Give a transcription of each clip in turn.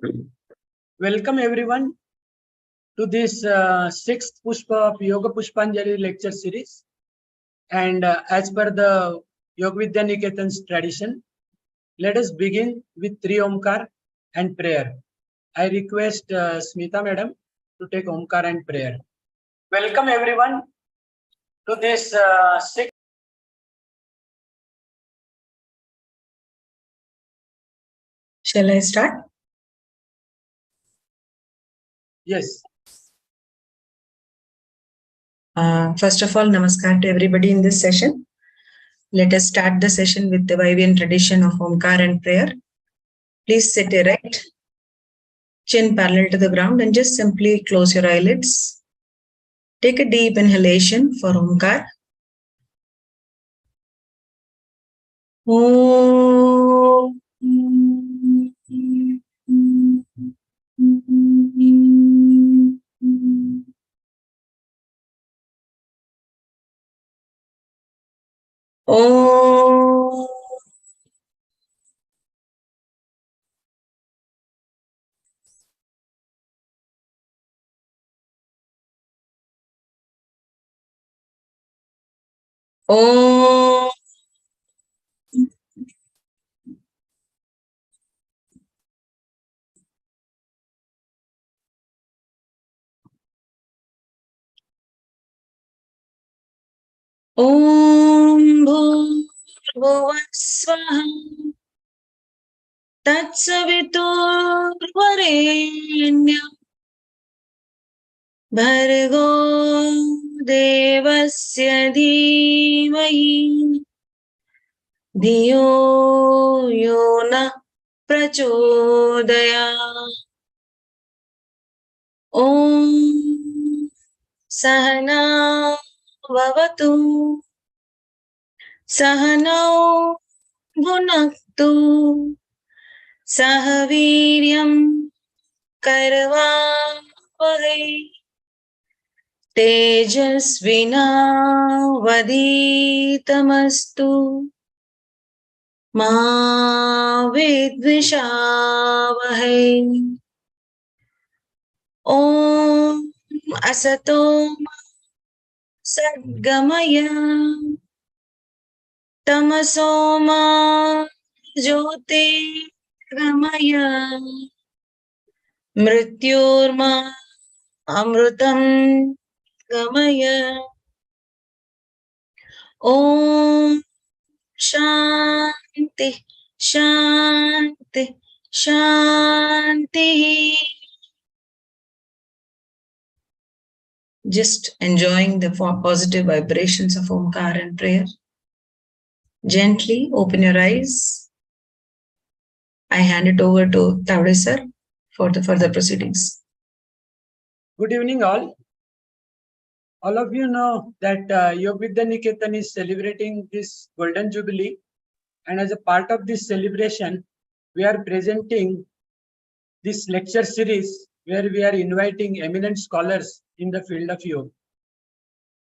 Welcome everyone to this sixth Pushpa of Yoga Pushpanjali lecture series. And as per the Yoga Vidya Niketan's tradition, let us begin with three Omkar and prayer. I request Smita madam to take Omkar and prayer. Welcome everyone to this sixth. Shall I start? Yes. First of all, namaskar to everybody in this session. Let us start the session with the Vaivyan tradition of Omkar and prayer. Please sit erect, chin parallel to the ground, and just simply close your eyelids. Take a deep inhalation for Omkar. Om. Om. Om. Om Bhuvasvaha Tatsaviturvarenyam Bhargo Devasya Dhimahi Dhiyo Yona Prachodayat. Om Sahana Vavatu Sahanau Bhunaktu Sahaviryam Karvavahai Tejasvinavaditamastu Ma Vidvishavahai. Om Asato Sadgamaya Tamasoma Jyotirgamaya Mrityorma Amrutam Gamaya. Om Shanti Shanti Shanti. Just enjoying the positive vibrations of Omkar and prayer. Gently open your eyes. I hand it over to Tavde sir for the further proceedings. Good evening all. All of you know that Yoga Vidya Niketan is celebrating this Golden Jubilee, and as a part of this celebration, we are presenting this lecture series where we are inviting eminent scholars in the field of yoga.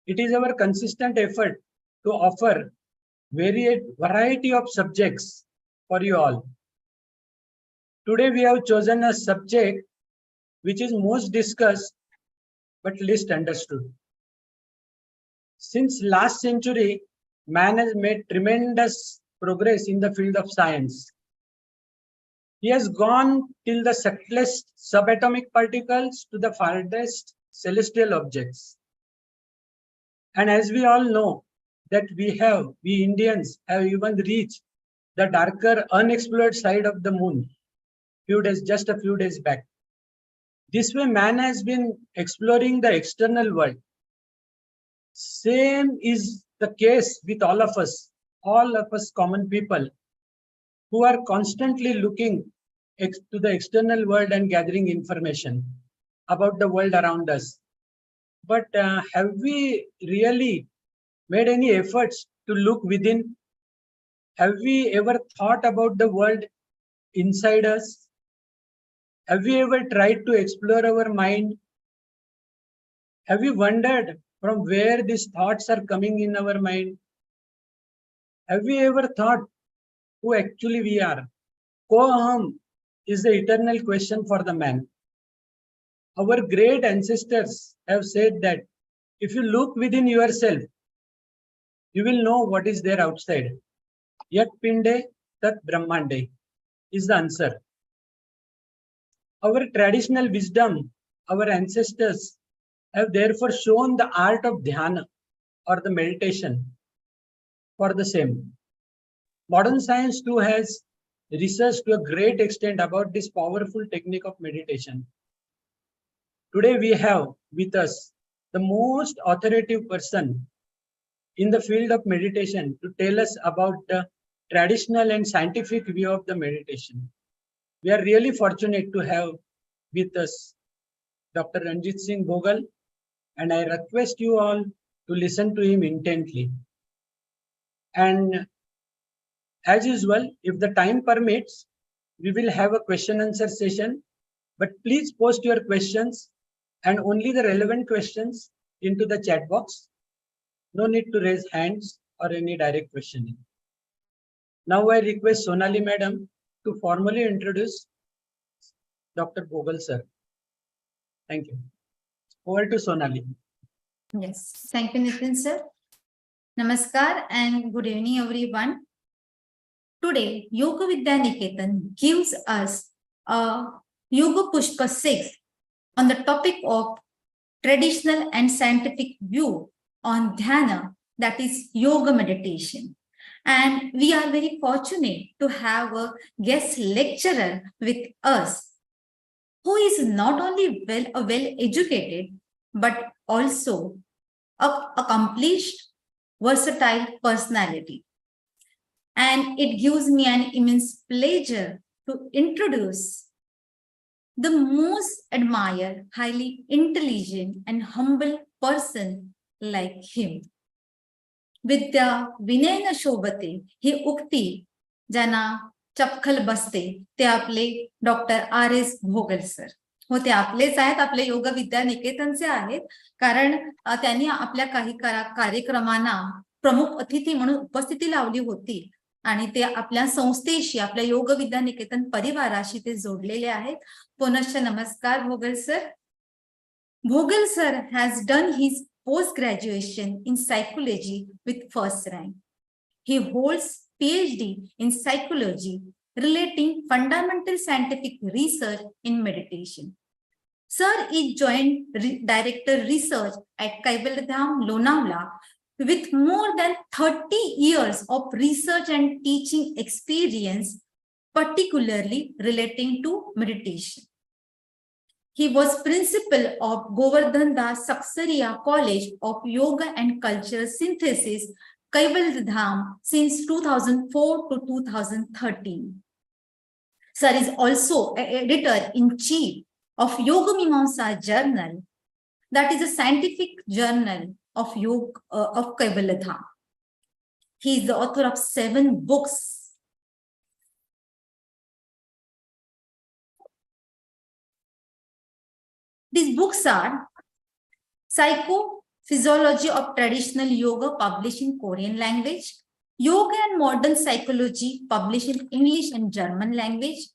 It is our consistent effort to offer variety of subjects for you all. Today we have chosen a subject which is most discussed but least understood. Since last century, man has made tremendous progress in the field of science. He has gone till the subtlest subatomic particles to the farthest celestial objects. And as we all know that we Indians have even reached the darker unexplored side of the moon just a few days back. This way man has been exploring the external world. Same is the case with all of us common people who are constantly looking to the external world and gathering information about the world around us. But have we really made any efforts to look within? Have we ever thought about the world inside us? Have we ever tried to explore our mind? Have we wondered from where these thoughts are coming in our mind? Have we ever thought who actually we are? Ko aham, is the eternal question for the man. Our great ancestors have said that if you look within yourself, you will know what is there outside. Yat pinde tat brahmande is the answer. Our traditional wisdom, our ancestors have therefore shown the art of dhyana or the meditation for the same. Modern science too has researched to a great extent about this powerful technique of meditation. Today we have with us the most authoritative person in the field of meditation to tell us about the traditional and scientific view of the meditation. We are really fortunate to have with us Dr. Ranjit Singh Bhogal, and I request you all to listen to him intently. And as usual, if the time permits, we will have a question answer session, but please post your questions and only the relevant questions into the chat box. No need to raise hands or any direct questioning. Now I request Sonali Madam to formally introduce Dr. Bhogal sir. Thank you. Over to Sonali. Yes, thank you, Nitin sir. Namaskar and good evening, everyone. Today, Yoga Vidya Niketan gives us a Yoga Pushpa 6 on the topic of traditional and scientific view on Dhyana, that is yoga meditation. And we are very fortunate to have a guest lecturer with us who is not only well-educated, but also an accomplished, versatile personality. And it gives me an immense pleasure to introduce the most admired, highly intelligent and humble person like him. Vidya Vinayna Shobhate, he ukti, jana चपखल बसते ते आपले doctor R.S. भोगल sir. हो, ते आपलेच आहेत, आपले योग विद्या निकेतनचे आहेत, कारण त्यांनी आपल्या काही कार्यक्रमांना प्रमुख अतिथी म्हणून उपस्थिती लावली होती आणि ते आपल्या संस्थेशी, आपल्या योग विद्या निकेतन परिवाराशी ते जोडलेले आहेत. पुनश्च नमस्कार भोगल sir. Bhogal sir has done his post-graduation in psychology with first rank. He holds PhD in psychology relating fundamental scientific research in meditation. Sir is Joint Director Research at Kaibaladham, Lonavala with more than 30 years of research and teaching experience, particularly relating to meditation. He was principal of Govardhan Das Saksariya College of Yoga and Cultural Synthesis, Kaibaladham, since 2004 to 2013. Sir is also editor-in-chief of Yoga Mimamsa Journal, that is a scientific journal of Yoga of Kaibaladham. He is the author of 7 books. These books are Psychophysiology of Traditional Yoga, published in Korean language, Yoga and Modern Psychology, published in English and German language,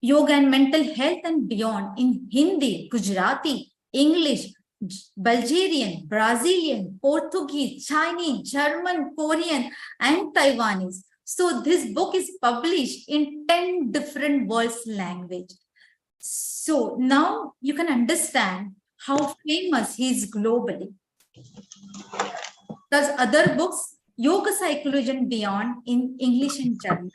Yoga and Mental Health and Beyond in Hindi, Gujarati, English, Bulgarian, Brazilian, Portuguese, Chinese, German, Korean, and Taiwanese. So this book is published in 10 different world's languages. So now you can understand how famous he is globally. There's other books, Yoga Psychology and Beyond in English and German,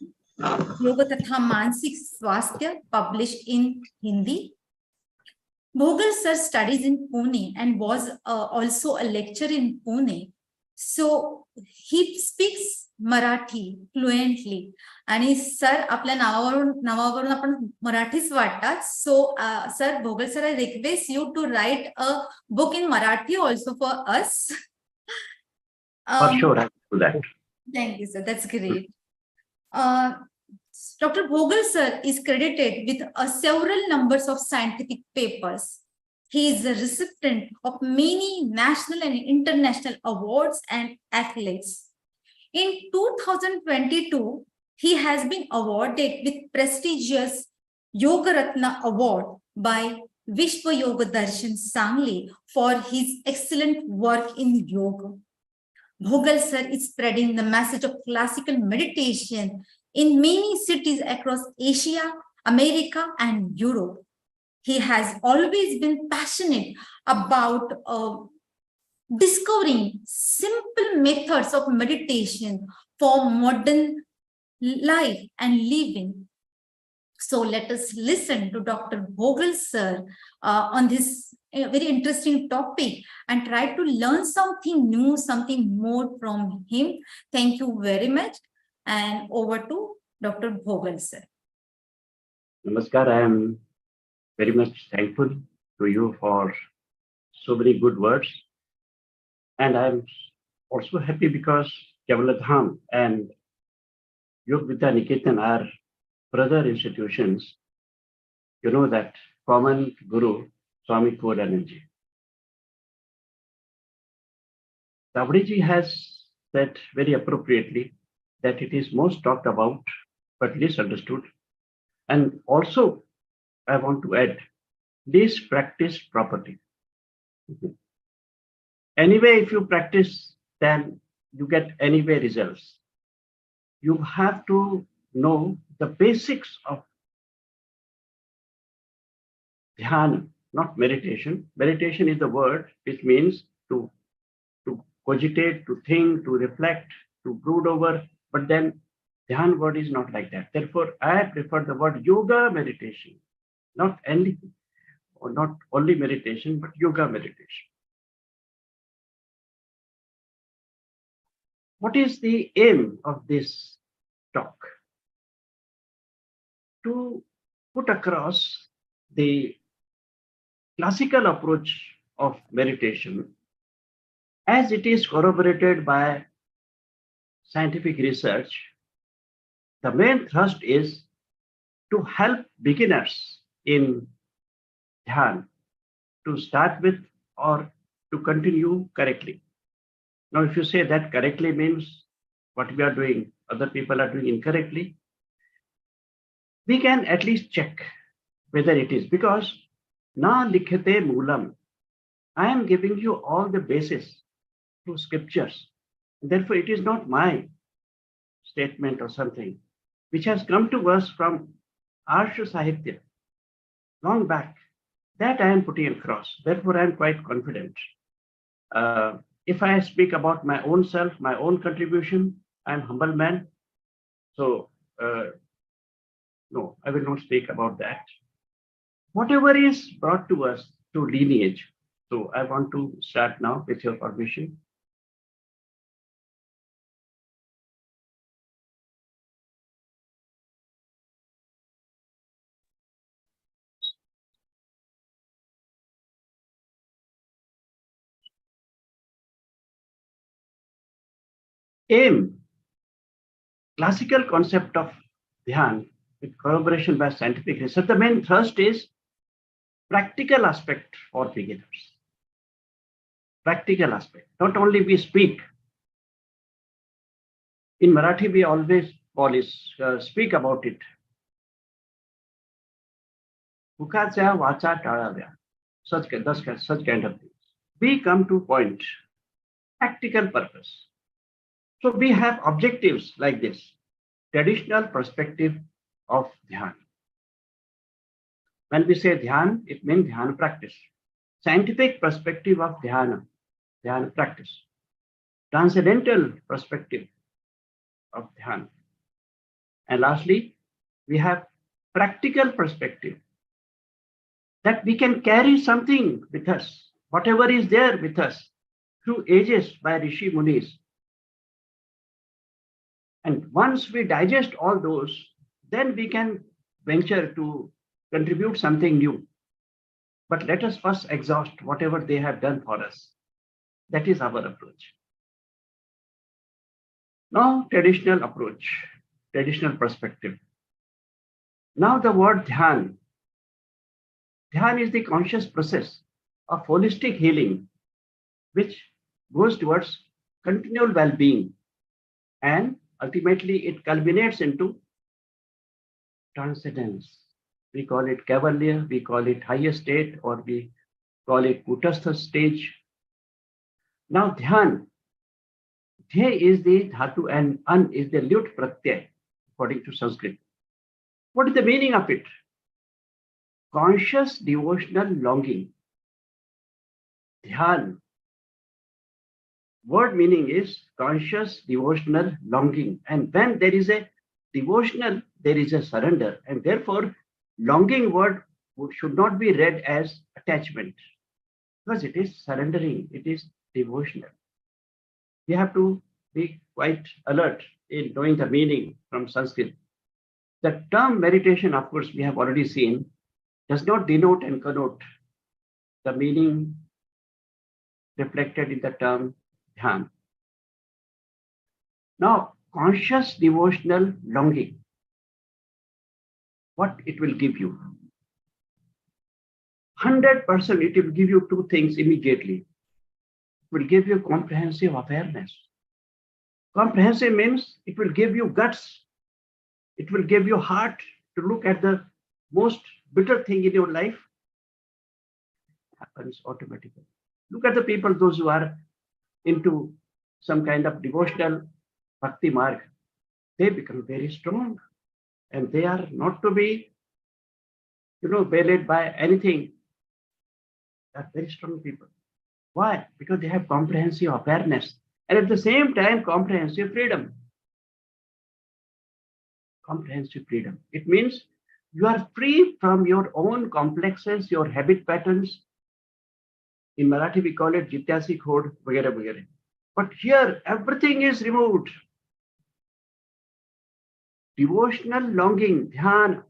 Yoga Tatha Mansik Swasthya, published in Hindi. Bhogal sir studies in Pune and was also a lecturer in Pune. So he speaks Marathi fluently. आणि sir आपल्या नावावरून आपण मराठीच वाटतात. So sir, Bhogal sir, I request you to write a book in Marathi also for us. For sure, I will do that. Thank you, sir. That's great. Dr. Bhogal sir is credited with several numbers of scientific papers. He is a recipient of many national and international awards and accolades. In 2022, he has been awarded with prestigious Yoga Ratna Award by Vishwa Yoga Darshan Sangli for his excellent work in yoga. Bhogal sir is spreading the message of classical meditation in many cities across Asia, America, and Europe. He has always been passionate about discovering simple methods of meditation for modern life and living. So let us listen to Dr. Bhogal sir on this very interesting topic and try to learn something new, something more from him. Thank you very much. And over to Dr. Bhogal sir. Namaskar. I am very much thankful to you for so many good words. And I'm also happy because Kavaladham and Yog Vidya Niketan are brother institutions. You know that common Guru, Swami Kodananji. Tavadiji has said very appropriately that it is most talked about but least understood. And also, I want to add, least practiced properly. Anyway, if you practice, then you get anyway results. You have to know the basics of Dhyana, not meditation. Meditation is the word which means to cogitate, to think, to reflect, to brood over. But then Dhyan word is not like that. Therefore, I prefer the word yoga meditation, not anything, or not only meditation, but yoga meditation. What is the aim of this talk? To put across the classical approach of meditation as it is corroborated by scientific research. The main thrust is to help beginners in Dhyan to start with or to continue correctly. Now, if you say that correctly means what we are doing, other people are doing incorrectly, we can at least check whether it is, because na likhate moolam. I am giving you all the basis through scriptures. Therefore, it is not my statement or something which has come to us from Arsha Sahitya long back. That I am putting across. Therefore, I am quite confident. If I speak about my own self, my own contribution, I am humble man. So, no, I will not speak about that. Whatever is brought to us through lineage. So I want to start now with your permission. Aim, classical concept of Dhyan with corroboration by scientific research. The main thrust is practical aspect for beginners. Practical aspect. Not only we speak. In Marathi, we always speak about it. Mukhacya vacha talavya. Such kind of things. We come to point. Practical purpose. So we have objectives like this. Traditional perspective of Dhyan. When we say Dhyan, it means Dhyan practice. Scientific perspective of Dhyana practice. Transcendental perspective of Dhyan. And lastly, we have practical perspective that we can carry something with us, whatever is there with us through ages by Rishi Munis. And once we digest all those, then we can venture to contribute something new. But let us first exhaust whatever they have done for us. That is our approach. Now, traditional approach, traditional perspective. Now the word Dhyan. Dhyan is the conscious process of holistic healing, which goes towards continual well-being, and ultimately it culminates into transcendence. We call it cavalier, we call it higher state, or we call it kutastha stage. Now dhyan, dhya is the dhatu and an is the lut pratyay, according to Sanskrit. What is the meaning of it? Conscious devotional longing. Dhyan. Word meaning is conscious devotional longing. And when there is a devotional, there is a surrender. And therefore, longing word should not be read as attachment, because it is surrendering, it is devotional. We have to be quite alert in knowing the meaning from Sanskrit. The term meditation, of course, we have already seen, does not denote and connote the meaning reflected in the term dhyan. Now, conscious devotional longing, what it will give you? 100% it will give you two things immediately. It will give you comprehensive awareness. Comprehensive means it will give you guts. It will give you heart to look at the most bitter thing in your life. It happens automatically. Look at the people, those who are into some kind of devotional bhakti marg. They become very strong, and they are not to be, waylaid by anything. They are very strong people. Why? Because they have comprehensive awareness, and at the same time, comprehensive freedom. Comprehensive freedom. It means you are free from your own complexes, your habit patterns. In Marathi, we call it jityasi khod, vagera vagera. But here, everything is removed. Devotional longing, dhyana,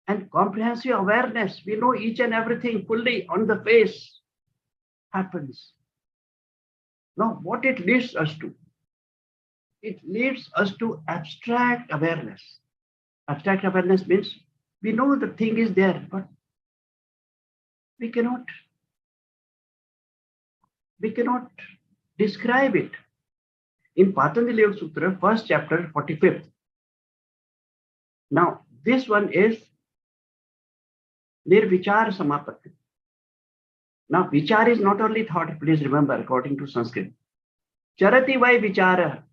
and comprehensive awareness. We know each and everything fully on the face happens. Now, what it leads us to? It leads us to abstract awareness. Abstract awareness means we know the thing is there, but we cannot describe it. In Patanjali Yoga Sutra, first chapter, 45th. Now, this one is Nirvichar Samapatti. Now, vichar is not only thought, please remember, according to Sanskrit. Charati vai vichara,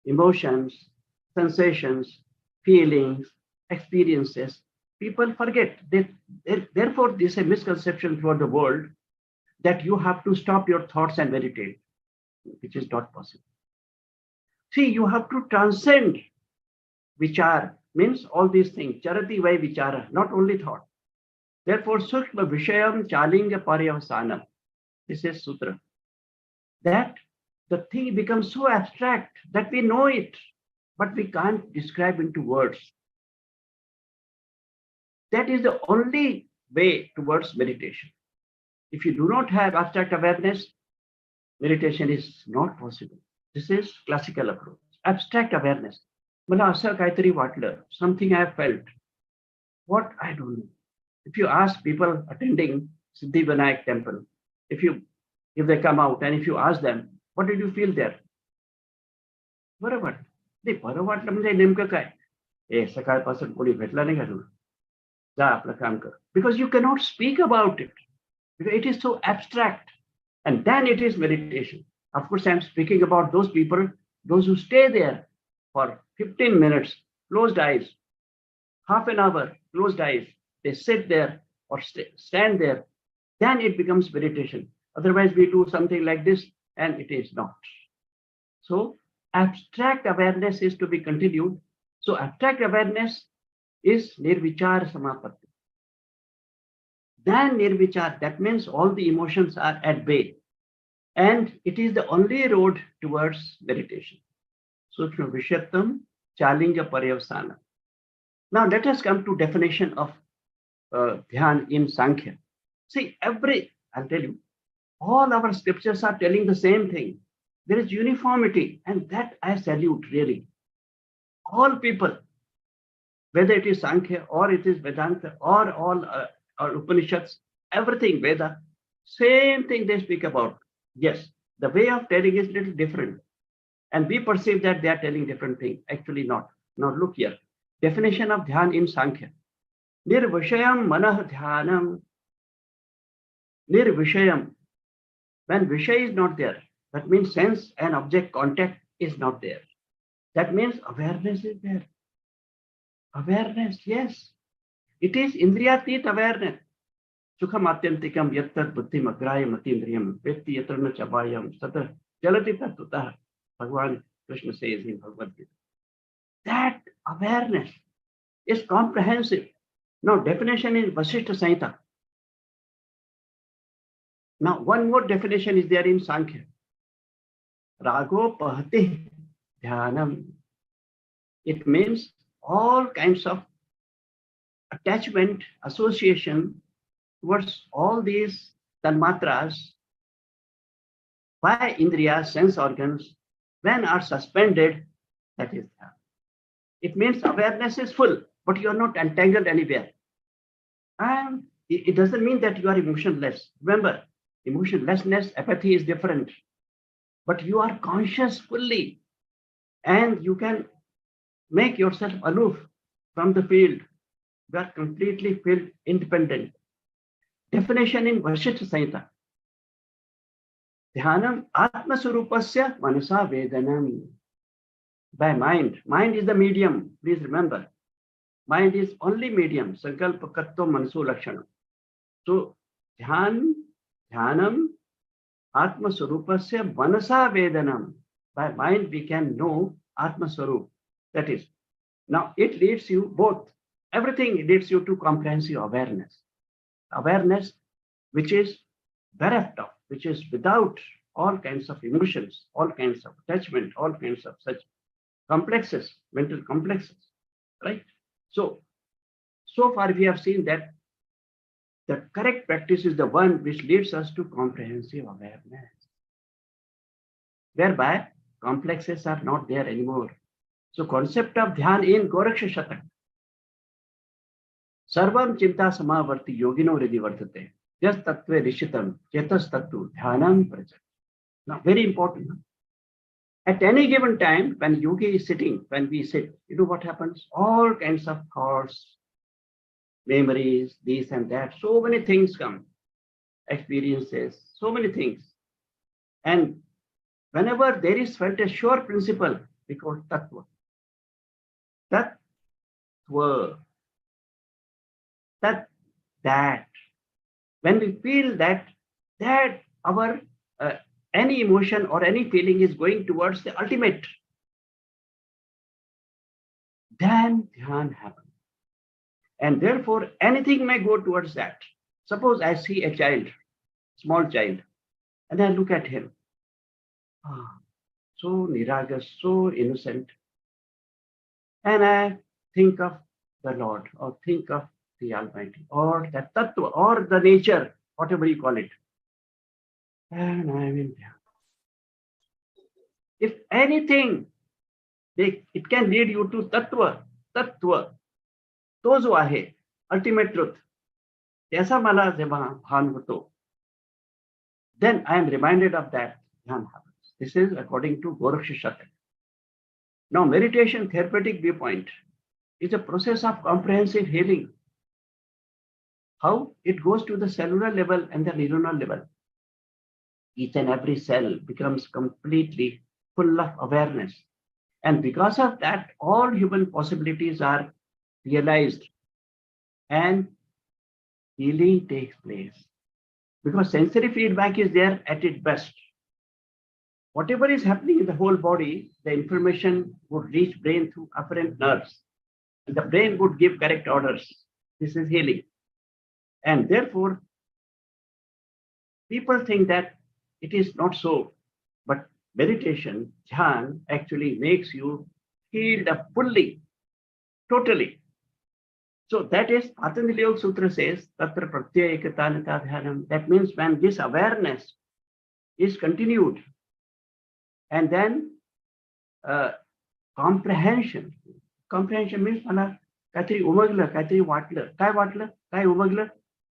emotions, sensations, feelings, experiences. People forget. Therefore, this is a misconception throughout the world that you have to stop your thoughts and meditate, which is not possible. See, you have to transcend vichar, means all these things. Charati vai vichara, not only thought. Therefore, sukma vishayam chalinga paryavasanam. This is sutra. That the thing becomes so abstract that we know it, but we can't describe into words. That is the only way towards meditation. If you do not have abstract awareness, meditation is not possible. This is classical approach. Abstract awareness. Mala asa kaitari vatla, something I have felt. What? I don't know. If you ask people attending Siddhivinayak temple, if they come out and if you ask them, what did you feel there? Barabat. The barabat namje nemka kai. Sakal-pasan kodi bhetla nahi ka. Ja apna kaam kar. Because you cannot speak about it. Because it is so abstract. And then it is meditation. Of course, I am speaking about those people, those who stay there for 15 minutes, closed eyes, half an hour, closed eyes. They sit there or stand there. Then it becomes meditation. Otherwise, we do something like this and it is not. So, abstract awareness is to be continued. So, abstract awareness is nirvichar samapatti. Then nirvichar, that means all the emotions are at bay. And it is the only road towards meditation. Sukshma Vishyattam Chalinga Paryavasana. Now let us come to definition of dhyan in Sankhya. See, I'll tell you, all our scriptures are telling the same thing. There is uniformity, and that I salute really. All people, whether it is Sankhya or it is Vedanta or all Upanishads, everything, Veda, same thing they speak about. Yes, the way of telling is little different. And we perceive that they are telling different things. Actually not. Now look here. definition of dhyan in Sankhya. Nirvishayam manah dhyanam. Nirvishayam. When Vishay is not there, that means sense and object contact is not there. That means awareness is there. Awareness, yes. It is Indriyatit awareness. Sukham atyantikam yattat buddhim agrayam atindriyam vetti yatrana chabayam sata jalati tattutah. Bhagavan Krishna says in Bhagavad Gita. That awareness is comprehensive. Now, definition in Vasishtha Samhita. Now, one more definition is there in Sankhya. Rago pahati dhyanam. It means all kinds of attachment, association towards all these tanmatras by indriya, sense organs, when are suspended, that is dhyan. It means awareness is full, but you are not entangled anywhere. And it doesn't mean that you are emotionless. Remember, emotionlessness, apathy is different. But you are conscious fully, and you can make yourself aloof from the field. You are completely field independent. Definition in Vasishtha Samhita. Dhyanam atma surupasya manasa vedanam. By mind. Mind is the medium. Please remember. Mind is only medium. Sankalpa katto manaso lakshana. So, dhyanam atma surupasya manasa vedanam. By mind we can know atma sarup. That is. Now it leads you both. Everything leads you to comprehensive awareness. Awareness which is bereft of, which is without all kinds of emotions, all kinds of attachment, all kinds of such complexes, mental complexes, right? So far we have seen that the correct practice is the one which leads us to comprehensive awareness, whereby complexes are not there anymore. So concept of dhyan in Goraksha Shatak. Sarvam chinta samavarti yogino ridi vartate. Jas tattve rishitam chetas tattu dhyanam prajat. Now very important. At any given time, when yogi is sitting, when we sit, you know what happens? All kinds of thoughts, memories, this and that, so many things come, experiences, so many things. And whenever there is felt a sure principle, we call tattva. Tattva. That. When we feel that our any emotion or any feeling is going towards the ultimate, then dhyan happens. And therefore, anything may go towards that. Suppose I see a child, small child, and I look at him. So niragas, so innocent. And I think of the Lord, or think of the Almighty, or the Tattva, or the nature, whatever you call it. And I am in dhyan. If anything, it can lead you to Tattva, तो जो आहे, ultimate truth. त्याचा मला जेव्हा भान होतो, then I am reminded of that dhyan happens. This is according to Goraksha Shatak. Now, meditation therapeutic viewpoint is a process of comprehensive healing. How? It goes to the cellular level and the neuronal level. Each and every cell becomes completely full of awareness. And because of that, all human possibilities are realized and healing takes place. Because sensory feedback is there at its best. Whatever is happening in the whole body, the information would reach brain through afferent nerves. And the brain would give correct orders. This is healing. And therefore, people think that it is not so. But meditation, dhyan, actually makes you healed up fully, totally. So that is, Patanjali Yoga Sutra says, Tatra Pratyaya Ekatanata Dhyanam. That means when this awareness is continued, and then comprehension. Comprehension means मला काहीतरी उमगलं, काहीतरी वाटलं. काय वाटलं? काय उमगलं?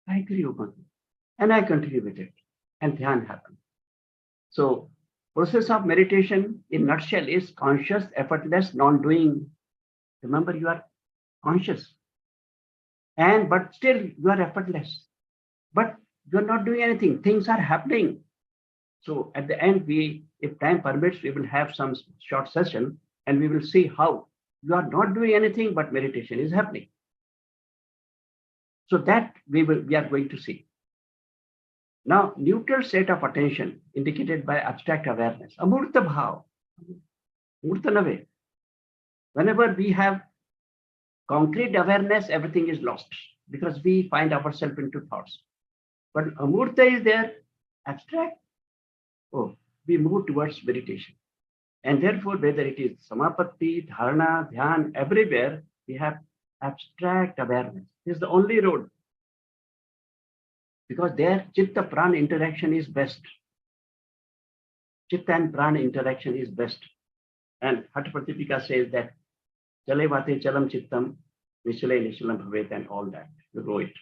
काहीतरी उमगलं. And I continue with it. And dhyan happens. So process of meditation in nutshell is conscious, effortless, non-doing. Remember, you are conscious. But still you are effortless. But you're not doing anything. Things are happening. So at the end, if time permits, we will have some short session and we will see how you are not doing anything, but meditation is happening. So that we are going to see. Now, neutral state of attention indicated by abstract awareness. Amurta bhav. Murta nave. Whenever we have concrete awareness, everything is lost because we find ourselves into thoughts. But amurta is there, abstract. Oh, we move towards meditation. And therefore, whether it is samapatti, dharana, dhyan, everywhere, we have abstract awareness. This is the only road. Because there, chitta prana interaction is best. Chitta and prana interaction is best. And Hatapratipika says that chale vate chalam chittam, nishale nishalam bhavet, and all that. You know it.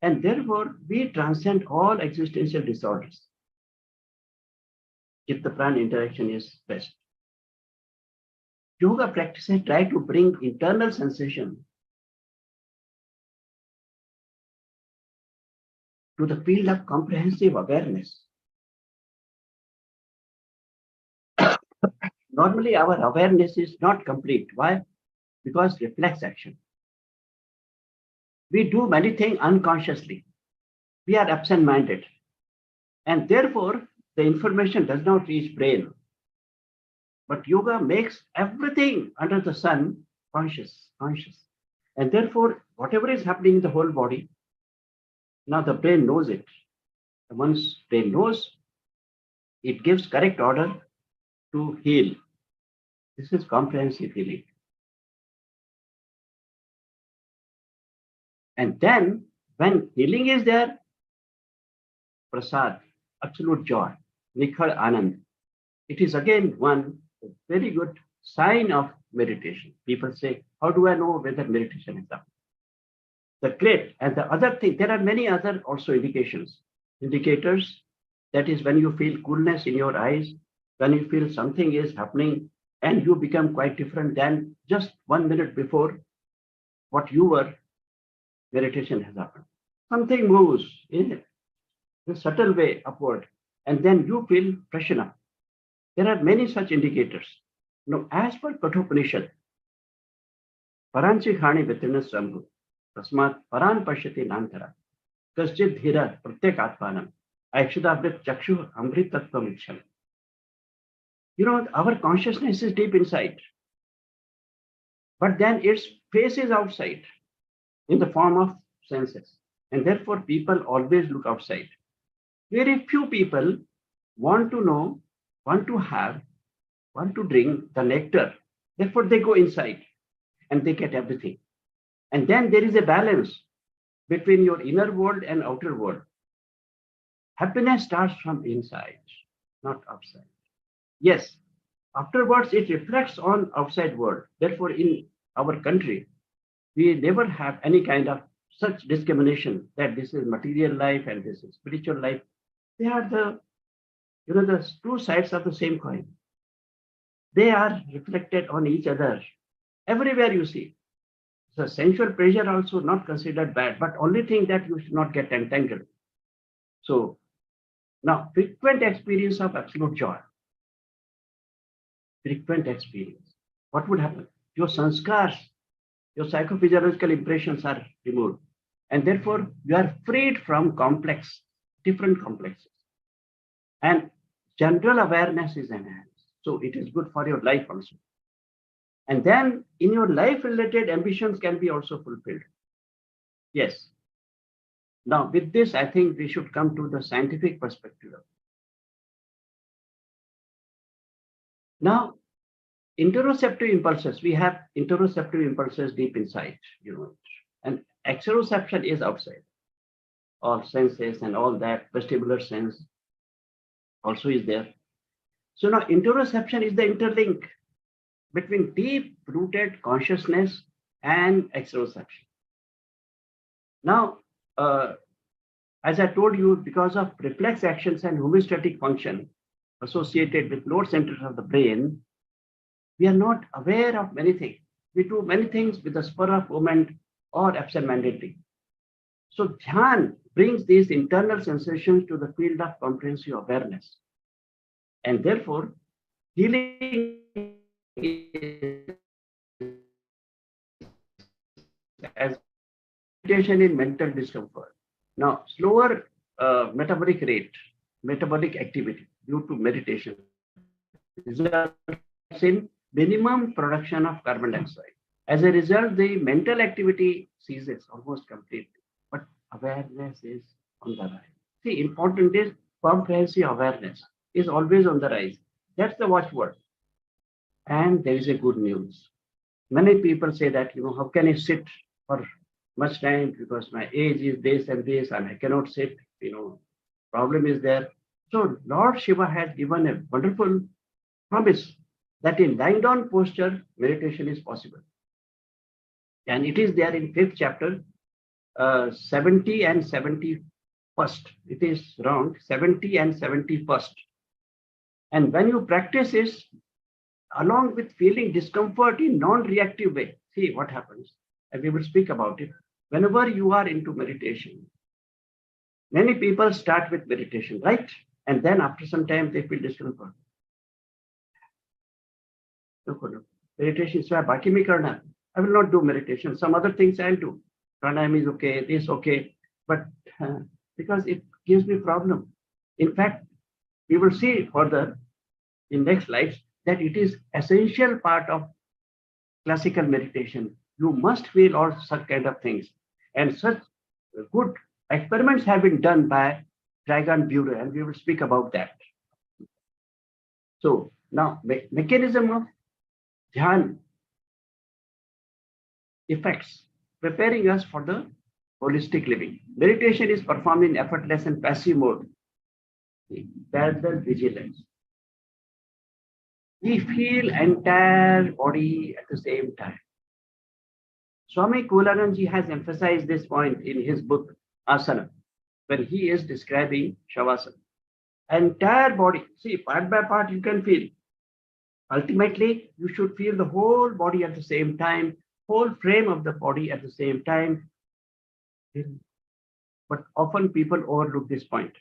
And therefore, we transcend all existential disorders. Chitta prana interaction is best. Yoga practices try to bring internal sensation to the field of comprehensive awareness. Normally, our awareness is not complete. Why? Because reflex action. We do many things unconsciously. We are absent-minded. And therefore, the information does not reach brain. But yoga makes everything under the sun conscious. And therefore, whatever is happening in the whole body, now the brain knows it. And once brain knows, it gives correct order to heal. This is comprehensive healing. And then when healing is there, prasad, absolute joy, nikhar anand, it is again one very good sign of meditation. People say, how do I know whether meditation is up? The great and the other thing, there are many other also indicators. That is when you feel coolness in your eyes, when you feel something is happening and you become quite different than just 1 minute before what you were, meditation has happened. Something moves in a subtle way upward and then you feel freshen up. There are many such indicators. Now, as per Kathopanishad, Paranchi Khani Vitrinas Sambhu, Tasmat Paran Pashyati Nantara, Kaschid Dhira Pratyek Atmanam, Aikshadabrit Chakshu Amrit Tattvam Ichham. You know, our consciousness is deep inside, but then its face is outside in the form of senses. And therefore, people always look outside. Very few people want to know, want to have, want to drink the nectar. Therefore, they go inside and they get everything. And then there is a balance between your inner world and outer world. Happiness starts from inside, not outside. Yes, afterwards it reflects on outside world. Therefore, in our country, we never have any kind of such discrimination that this is material life and this is spiritual life. They are the two sides of the same coin. They are reflected on each other. Everywhere you see. So sensual pleasure also not considered bad, but only thing that you should not get entangled. So now frequent experience of absolute joy. Frequent experience. What would happen? Your sanskars, your psychophysiological impressions are removed. And therefore you are freed from different complexes. And general awareness is enhanced. So it is good for your life also. And then in your life-related ambitions can be also fulfilled. Yes. Now with this, I think we should come to the scientific perspective. Now, interoceptive impulses, we have interoceptive impulses deep inside, and exteroception is outside. All senses and all that, vestibular sense also is there. So now interoception is the interlink between deep-rooted consciousness and exteroception. Now, as I told you, because of reflex actions and homeostatic function associated with lower centers of the brain, we are not aware of many things. We do many things with the spur of moment or absent-mindedly. So Dhyan brings these internal sensations to the field of comprehensive awareness. And therefore, healing is as meditation in mental discomfort. Now, slower metabolic rate, metabolic activity due to meditation results in minimum production of carbon dioxide. As a result, the mental activity ceases almost completely, but awareness is on the rise. See, important is comprehensive awareness is always on the rise. That's the watchword. And there is a good news. Many people say that, how can I sit for much time because my age is this and this and I cannot sit, problem is there. So Lord Shiva has given a wonderful promise that in lying down posture, meditation is possible. And it is there in 5th chapter, 70 and 71st. It is wrong, 70 and 71st. And when you practice this, along with feeling discomfort in non-reactive way, see what happens. And we will speak about it. Whenever you are into meditation, many people start with meditation, right? And then after some time, they feel discomfort. Meditation is baki mein karna. I will not do meditation. Some other things I'll do. Pranayam is okay, this okay. But because it gives me problem. In fact, we will see further in next slides that it is essential part of classical meditation. You must feel all such kind of things. And such good experiments have been done by Dragon Bureau, and we will speak about that. So now, mechanism of Dhyan effects, preparing us for the holistic living. Meditation is performed in effortless and passive mode. Parallel vigilance. We feel entire body at the same time. Swami Kulananji has emphasized this point in his book Asana, when he is describing Shavasana. Entire body, see, part by part you can feel. Ultimately, you should feel the whole body at the same time, whole frame of the body at the same time. But often people overlook this point.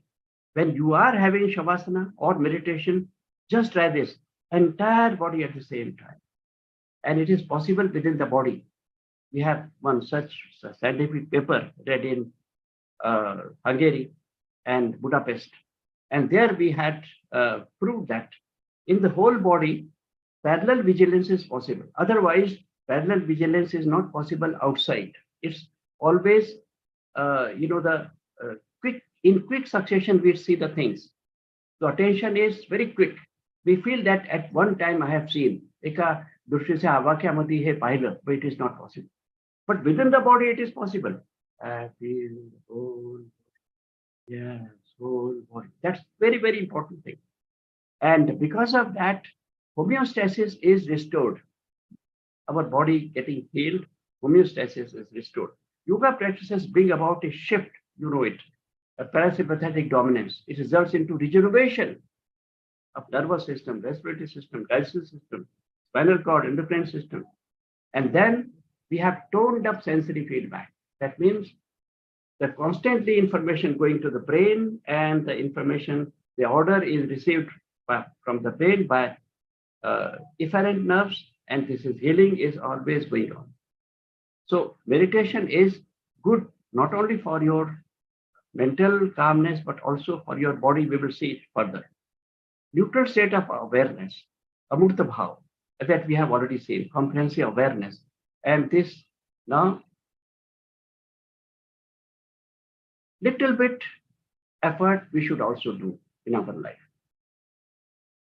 When you are having Shavasana or meditation, just try this, entire body at the same time. And it is possible within the body. We have one such scientific paper read in Hungary and Budapest. And there we had proved that in the whole body, parallel vigilance is possible. Otherwise, parallel vigilance is not possible outside. It's always, in quick succession, we see the things. The attention is very quick. We feel that at one time I have seen, but it is not possible. But within the body, it is possible. I feel the whole, yes, whole body. That's very, very important thing. And because of that, homeostasis is restored. Our body getting healed, homeostasis is restored. Yoga practices bring about a shift, you know it, a parasympathetic dominance. It results into regeneration of nervous system, respiratory system, digestive system, spinal cord, endocrine system. And then we have toned up sensory feedback. That means that constantly information going to the brain, and the information, the order is received from the brain by efferent nerves, and this is healing is always going on. So meditation is good not only for your mental calmness, but also for your body. We will see it further. Neutral state of awareness, amurta bhav, that we have already seen, comprehensive awareness. And this now, little bit effort we should also do in our life.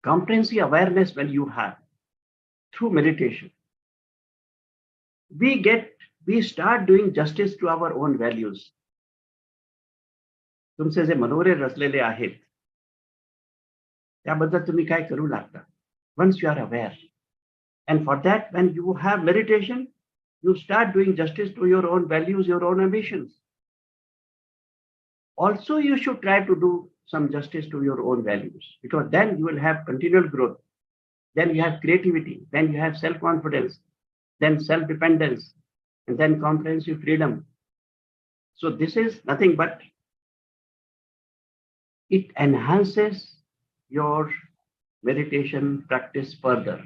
Comprehensive awareness when you have through meditation, we start doing justice to our own values. तुमचे जे मनोरे रचलेले आहेत त्याबद्दल तुम्ही काय करू लागता. Once you are aware, and for that, when you have meditation, you start doing justice to your own values, your own ambitions. Also, you should try to do some justice to your own values, because then you will have continual growth. Then you have creativity. Then you have self-confidence. then self-dependence, and then comprehensive freedom. So this is nothing but it enhances your meditation practice further.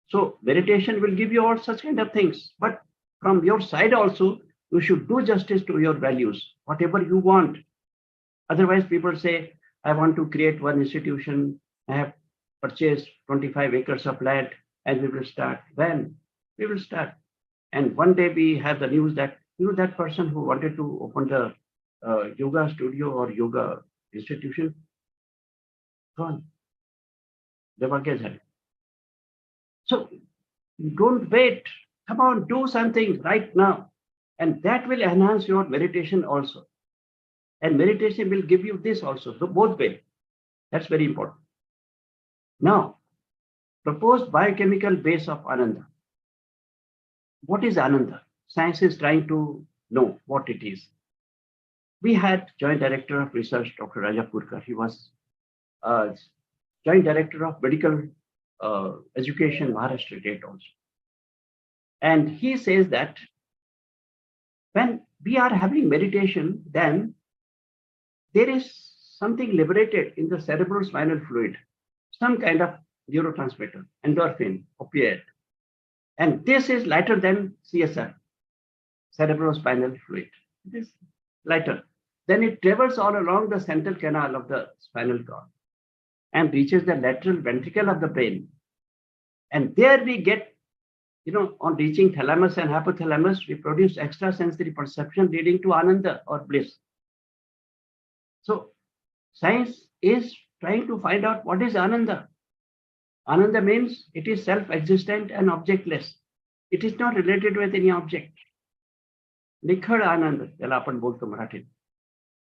So meditation will give you all such kind of things, but from your side also, you should do justice to your values, whatever you want. Otherwise, people say, I want to create one institution. I have purchased 25 acres of land and we will start. When? We will start. And one day we have the news that, that person who wanted to open the yoga studio or yoga institution, gone. So don't wait. Come on, do something right now. And that will enhance your meditation also. And meditation will give you this also. So both ways. That's very important. Now, proposed biochemical base of Ananda. What is Ananda? Science is trying to know what it is. We had Joint Director of Research, Dr. Raja Purkar. He was Joint Director of Medical Education, Maharashtra State also. And he says that when we are having meditation, then there is something liberated in the cerebrospinal fluid, some kind of neurotransmitter, endorphin, opiate. And this is lighter than CSF, cerebrospinal fluid. It is lighter. Then it travels all along the central canal of the spinal cord and reaches the lateral ventricle of the brain. And there we get, on reaching thalamus and hypothalamus, we produce extrasensory perception leading to Ananda or bliss. So science is trying to find out what is Ananda. Ananda means it is self-existent and objectless. It is not related with any object. Nikhad Ananda, jala apan bolto Marathi.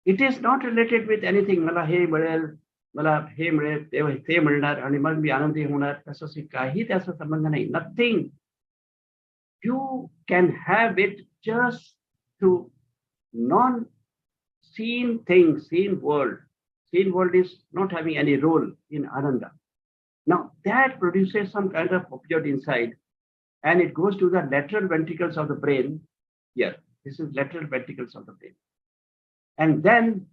It is not related with anything. Mala he milel, mala he milel, te milnar, आणि मग मी आनंदी होणार. तसं काही त्याचा संबंध नाही. Nothing. You can have it just through non-seen things, seen world. Seen world is not having any role in Ananda. Now that produces some kind of opioid inside and it goes to the lateral ventricles of the brain. Here, this is lateral ventricles of the brain. And then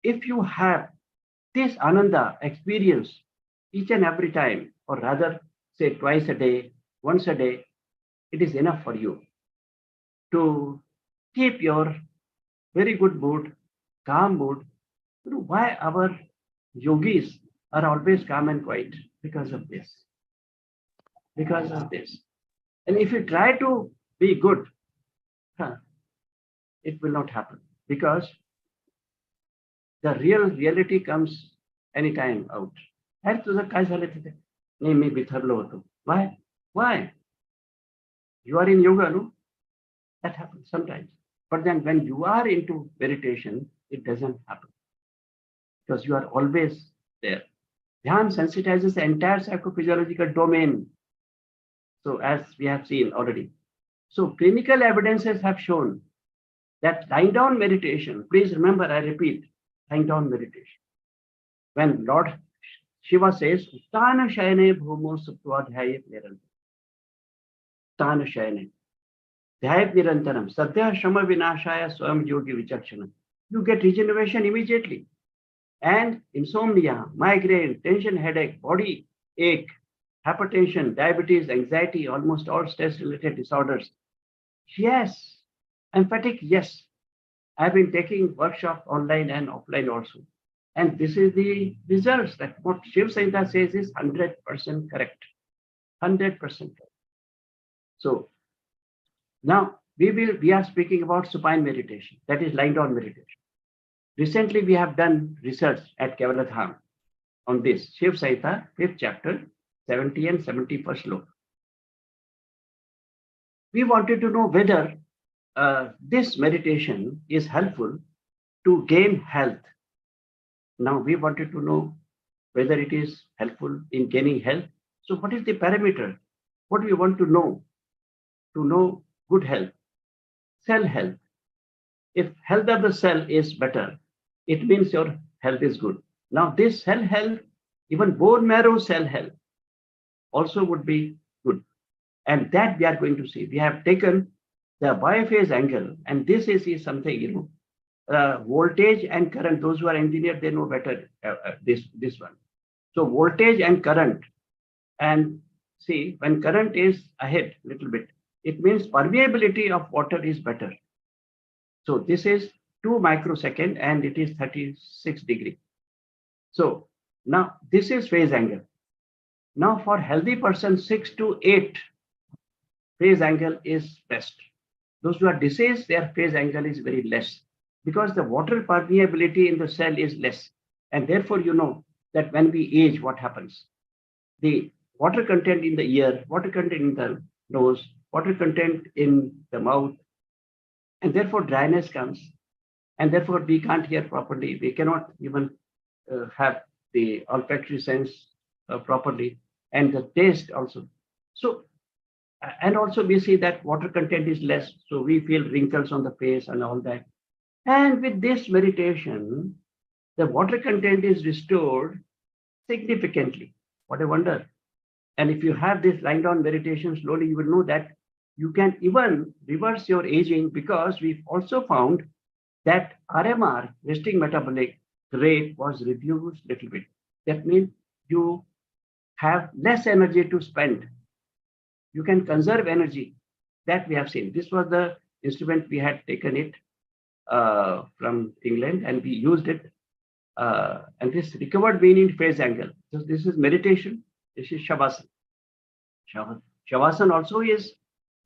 if you have this Ananda experience each and every time, or rather say twice a day, once a day, it is enough for you to keep your very good mood, calm mood. Why our yogis are always calm and quiet? Because of this. Because of this. And if you try to be good, it will not happen because the reality comes anytime out. Why? Why? You are in yoga, no? That happens sometimes. But then when you are into meditation, it doesn't happen. Because you are always there. Dhyan sensitizes the entire psychophysiological domain. So as we have seen already. So clinical evidences have shown that lying down meditation, please remember, I repeat, lying down meditation. When Lord Shiva says, Tana Shayane Bhumo Suptva Dhyayat Nirantaram. Tana Shayane. Dhyayat Nirantaram. Sadhya Shama Vinashaya Swam Yogi Vichakshana. You get regeneration immediately. And insomnia, migraine, tension, headache, body ache, hypertension, diabetes, anxiety, almost all stress-related disorders. Yes. Emphatic, yes. I've been taking workshops online and offline also. And this is the results that what Shiv Samhita says is 100% correct. 100% correct. So now we are speaking about supine meditation, that is lying down meditation. Recently, we have done research at Kavaladham on this, Shiv Samhita, 5th chapter, 70 and 71st sloka. We wanted to know whether this meditation is helpful to gain health. Now, we wanted to know whether it is helpful in gaining health. So what is the parameter? What we want to know good health? Cell health. If health of the cell is better, it means your health is good. Now this cell health, even bone marrow cell health also would be good. And that we are going to see. We have taken the biphase angle, and this is something, voltage and current. Those who are engineers, they know better this one. So voltage and current, and see, when current is ahead a little bit, it means permeability of water is better. So this is 2 microsecond and it is 36 degree. So now this is phase angle. Now for healthy person, 6 to 8 phase angle is best. Those who are diseased, their phase angle is very less because the water permeability in the cell is less. And therefore, you know that when we age, what happens? The water content in the ear, water content in the nose, water content in the mouth, and therefore dryness comes. And therefore, we can't hear properly. We cannot even have the olfactory sense properly, and the taste also. So, and also we see that water content is less, so we feel wrinkles on the face and all that. And with this meditation, the water content is restored significantly. What a wonder. And if you have this lying down meditation, slowly you will know that you can even reverse your aging, because we've also found that RMR, resting metabolic rate, was reduced a little bit. That means you have less energy to spend. You can conserve energy. That we have seen. This was the instrument we had taken it from England, and we used it. And this recovered mean in phase angle. So this is meditation. This is Shavasana. Shavasana also is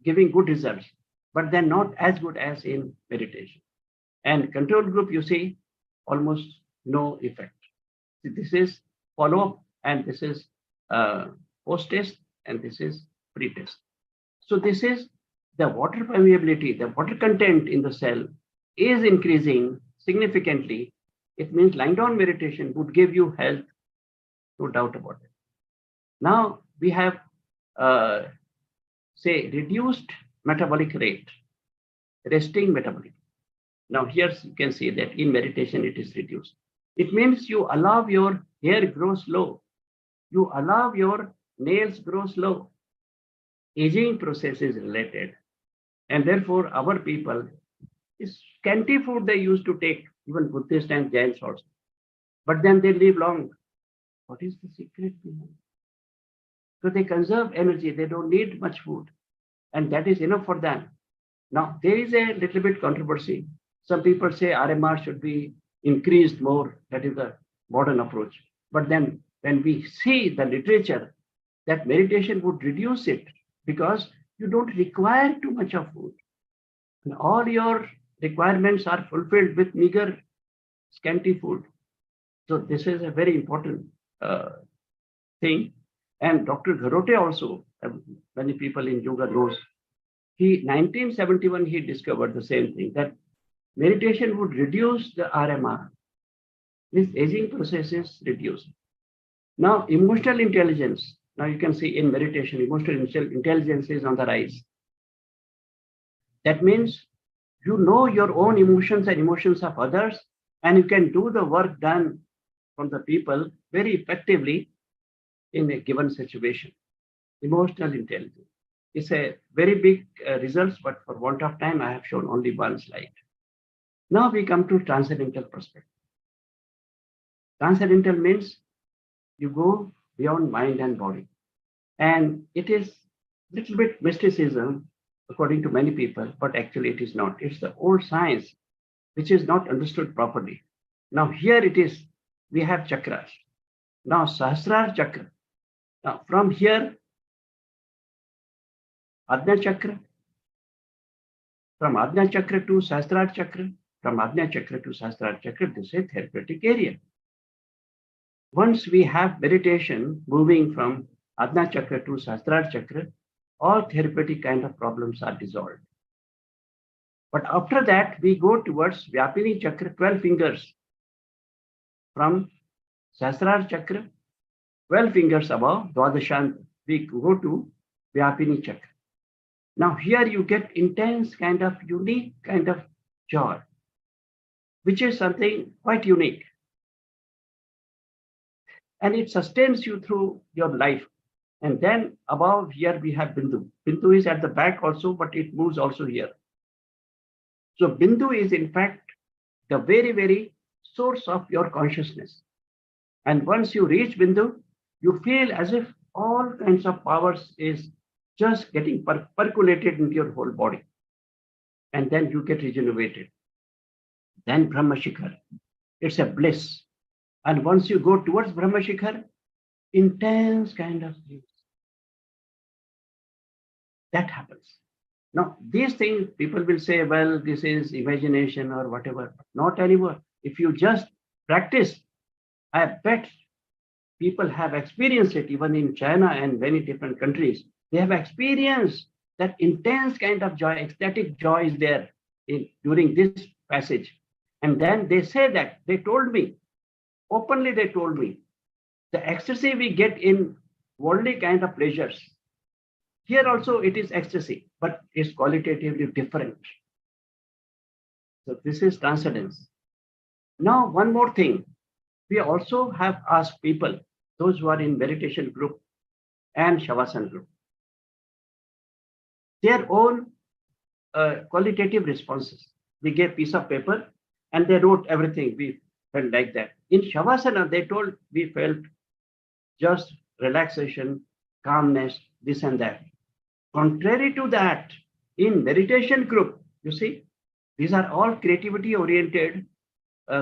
giving good results, but they're not as good as in meditation. And control group, you see, almost no effect. This is follow-up, and this is post-test, and this is pre-test. So this is the water permeability, the water content in the cell is increasing significantly. It means lying down meditation would give you health, no doubt about it. Now we have, say, reduced metabolic rate, resting metabolic. Now here you can see that in meditation it is reduced. It means you allow your hair grow slow. You allow your nails grow slow. Aging process is related. And therefore our people, is scanty food they used to take, even Buddhist and Jains also. But then they live long. What is the secret behind? So they conserve energy. They don't need much food. And that is enough for them. Now, there is a little bit controversy. Some people say RMR should be increased more. That is the modern approach. But then when we see the literature, that meditation would reduce it because you don't require too much of food. And all your requirements are fulfilled with meager, scanty food. So this is a very important thing. And Dr. Gharote also, many people in yoga knows, 1971, he discovered the same thing, that meditation would reduce the RMR. This aging process is reduced. Now, emotional intelligence. Now you can see in meditation, emotional intelligence is on the rise. That means you know your own emotions and emotions of others, and you can do the work done from the people very effectively in a given situation. Emotional intelligence. It's a very big results, but for want of time, I have shown only one slide. Now we come to transcendental perspective. Transcendental means you go beyond mind and body. And it is a little bit mysticism, according to many people, but actually it is not. It's the old science, which is not understood properly. Now here it is, we have chakras. Now Sahasrara chakra. Now from here, Ajna chakra. From Ajna chakra to Sahasrara chakra. From Ajna chakra to Sahasrara chakra, this is a therapeutic area. Once we have meditation moving from Ajna chakra to Sahasrara chakra, all therapeutic kind of problems are dissolved. But after that, we go towards Vyapini chakra, 12 fingers. From Sahasrara chakra, 12 fingers above, Dwadashant, we go to Vyapini chakra. Now here you get intense kind of unique kind of joy, which is something quite unique. And it sustains you through your life. And then above here we have Bindu. Bindu is at the back also, but it moves also here. So Bindu is in fact the very, very source of your consciousness. And once you reach Bindu, you feel as if all kinds of powers is just getting percolated into your whole body. And then you get regenerated. Then Brahma Shikhar. It's a bliss. And once you go towards Brahma Shikhar, intense kind of things. That happens. Now, these things, people will say, well, this is imagination or whatever. Not anymore. If you just practice, I bet people have experienced it, even in China and many different countries. They have experienced that intense kind of joy, ecstatic joy is there during this passage. And then they say that, they told me, openly they told me, the ecstasy we get in worldly kind of pleasures, here also it is ecstasy, but it's qualitatively different. So this is transcendence. Now, one more thing. We also have asked people, those who are in meditation group and Shavasana group, their own qualitative responses. We gave piece of paper and they wrote everything. We felt like that. In Shavasana, they told we felt just relaxation, calmness, this and that. Contrary to that, in meditation group, you see, these are all creativity oriented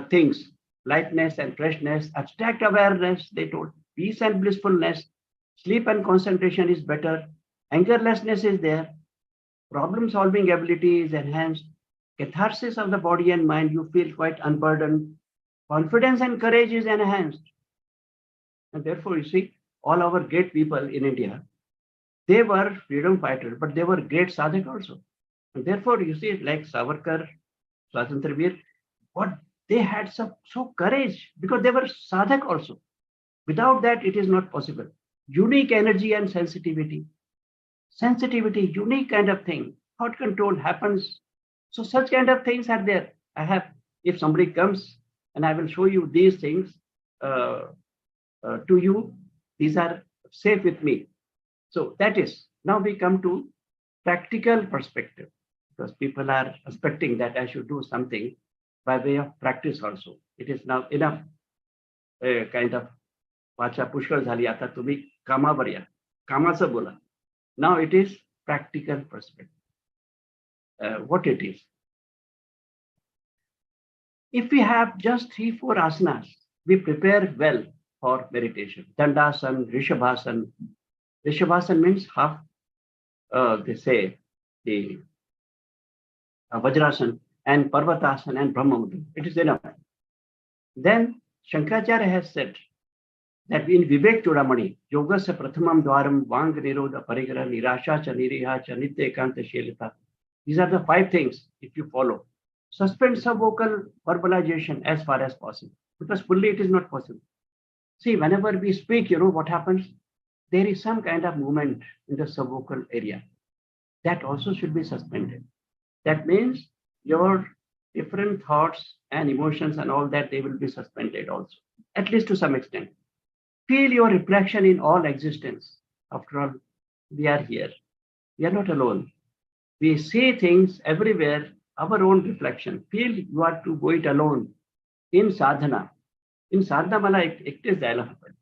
things, lightness and freshness, abstract awareness, they told, peace and blissfulness, sleep and concentration is better, angerlessness is there, problem solving ability is enhanced, catharsis of the body and mind, you feel quite unburdened, confidence and courage is enhanced. And therefore, you see, all our great people in India, they were freedom fighters, but they were great sadhak also. And therefore, you see, like Savarkar, Swatantra Veer, what they had so courage because they were sadhak also. Without that, it is not possible. Unique energy and sensitivity. Sensitivity, unique kind of thing. Thought control happens. So such kind of things are there. I have, if somebody comes and I will show you these things to you, these are safe with me. So that is, now we come to practical perspective, because people are expecting that I should do something by way of practice also. It is now enough kind of vacha pushkal झाली आता तुम्ही कामावर या कामाचं बोला. Now it is practical perspective. What it is. If we have just 3-4 asanas, we prepare well for meditation. Dandasana, Rishabhasana. Rishabhasana means half, they say, the Vajrasana and Parvatasana and Brahma Mudra. It is enough. Then Shankaracharya has said that in Vivek Chudamani, Yoga se prathamam dwaram vang nirodha parigra nirasha cha niriha cha nitya ekanta shelita. These are the 5 things if you follow. Suspend subvocal verbalization as far as possible, because fully it is not possible. See, whenever we speak, you know what happens? There is some kind of movement in the subvocal area. That also should be suspended. That means your different thoughts and emotions and all that, they will be suspended also, at least to some extent. Feel your reflection in all existence. After all, we are here. We are not alone. We see things everywhere, our own reflection. Feel you are to go it alone in sadhana. In sadhana, मला एकटेच जायला हवं.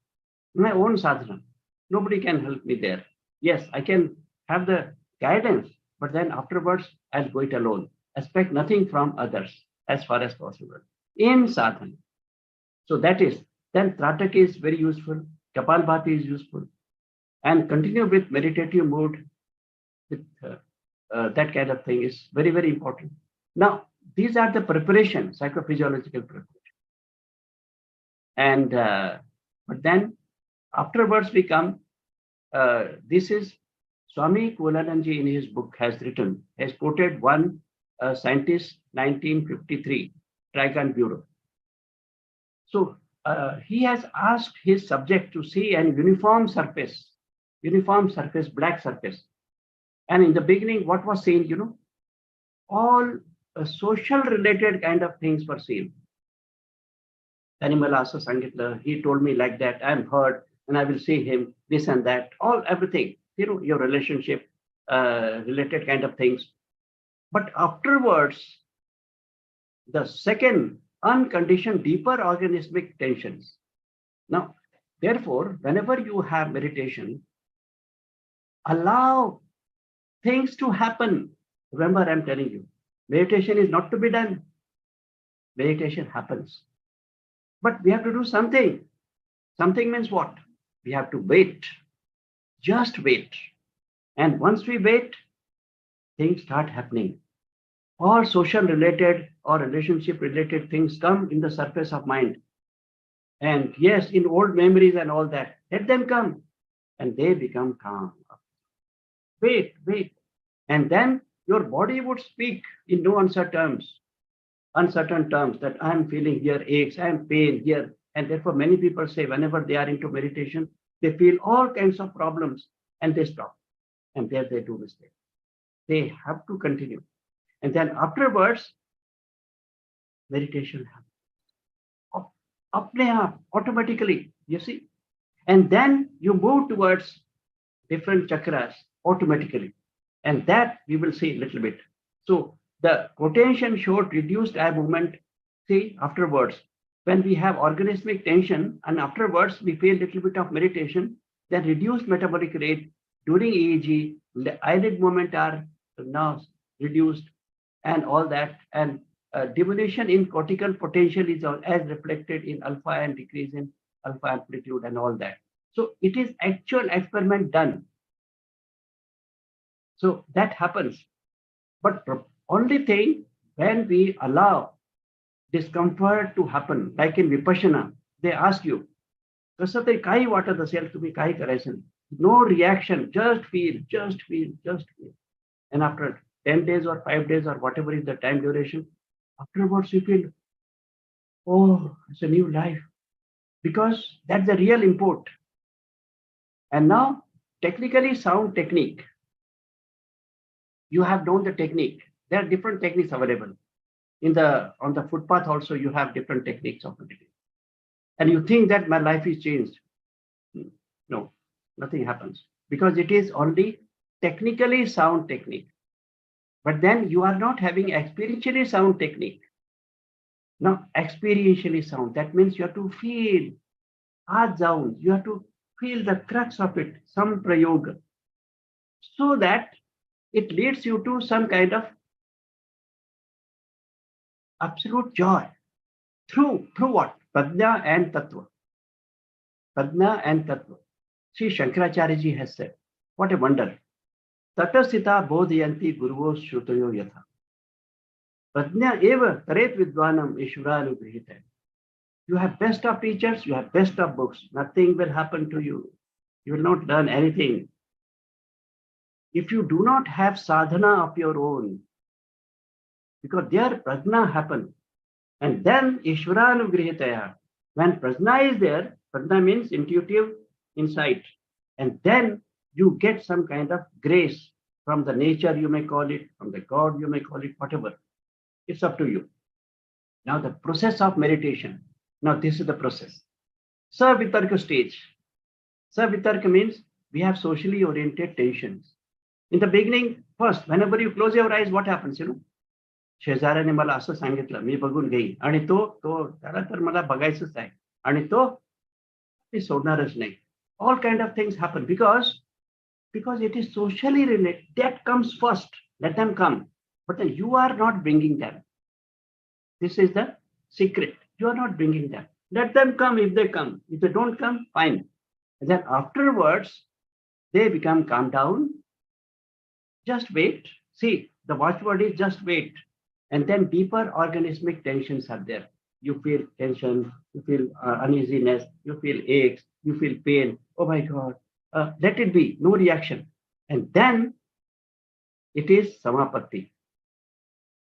My own sadhana. Nobody can help me there. Yes, I can have the guidance, but then afterwards, I'll go it alone. Expect nothing from others as far as possible. In sadhana. So that is, then Tratak is very useful. Kapalbhati is useful. And continue with meditative mood. With that kind of thing is very, very important. Now, these are the preparation, psychophysiological preparation. And, but then afterwards we come, this is Swami Kulananji in his book has written, has quoted one scientist, 1953, Trigon Bureau. So he has asked his subject to see an uniform surface, black surface. And in the beginning, what was seen, you know, all social related kind of things were seen. Animal also Sangitla, he told me like that, I'm hurt, and I will see him, this and that, everything, your relationship related kind of things. But afterwards, the second, unconditioned, deeper organismic tensions. Now, therefore, whenever you have meditation, allow things to happen. Remember, I'm telling you, meditation is not to be done. Meditation happens. But we have to do something. Something means what? We have to wait. Just wait. And once we wait, things start happening. All social related or relationship related things come in the surface of mind. And yes, in old memories and all that, let them come and they become calm. Wait. And then your body would speak in no uncertain terms that I'm feeling here aches, I'm pain here. And therefore many people say whenever they are into meditation, they feel all kinds of problems and they stop. And there they do mistake. They have to continue. And then afterwards, meditation happens. Automatically, you see. And then you move towards different chakras automatically. And that we will see a little bit. So the quotation showed reduced eye movement. See, afterwards, when we have organismic tension and afterwards we feel a little bit of meditation, then reduced metabolic rate during EEG, the eyelid movement are now reduced and all that. And diminution in cortical potential is as reflected in alpha and decrease in alpha amplitude and all that. So it is actual experiment done. So that happens. But only thing, when we allow discomfort to happen, like in Vipassana, they ask you, कसं तरी काही वाटत असेल तुम्ही काही करायचं नाही. No reaction, just feel. And after 10 days or 5 days or whatever is the time duration, afterwards you feel, oh, it's a new life. Because that's the real import. And now, technically sound technique. You have known the technique. There are different techniques available. On the footpath also, you have different techniques of meditation. And you think that my life is changed. No, nothing happens. Because it is only technically sound technique. But then you are not having experientially sound technique. Now, experientially sound, that means you have to feel aaj jaun, you have to feel the crux of it, some prayoga, so that it leads you to some kind of absolute joy. Through what? Prajna and Tattva. Prajna and Tattva. Sri Shankaracharya ji has said, what a wonder. Tatasita bodhayanti guruvo shrutayo yatha. Prajna eva taret vidvanam ishvaranugrihita. You have best of teachers, you have best of books. Nothing will happen to you. You will not learn anything. If you do not have sadhana of your own, because there prajna happen, and then ishvaranugrihitaya. When prajna is there, prajna means intuitive insight, and then you get some kind of grace from the nature, you may call it, from the God, you may call it, whatever. It's up to you. Now the process of meditation. Now this is the process. Savitarka stage. Savitarka means we have socially oriented tensions. In the beginning, first, whenever you close your eyes, what happens, शेजाऱ्याने मला असं सांगितलं, मी बघून घेईन आणि तो त्याला तर मला बघायचंच आहे आणि तो ते सोडणारच नाही. All kind of things happen because it is socially related. That comes first. Let them come. But then you are not bringing them. This is the secret. You are not bringing them. Let them come if they come. If they don't come, fine. And then afterwards, they become calm down. Just wait. See, the watchword is just wait. And then deeper organismic tensions are there. You feel tension, you feel uneasiness, you feel aches, you feel pain. Oh my God, let it be, no reaction. And then it is samapatti.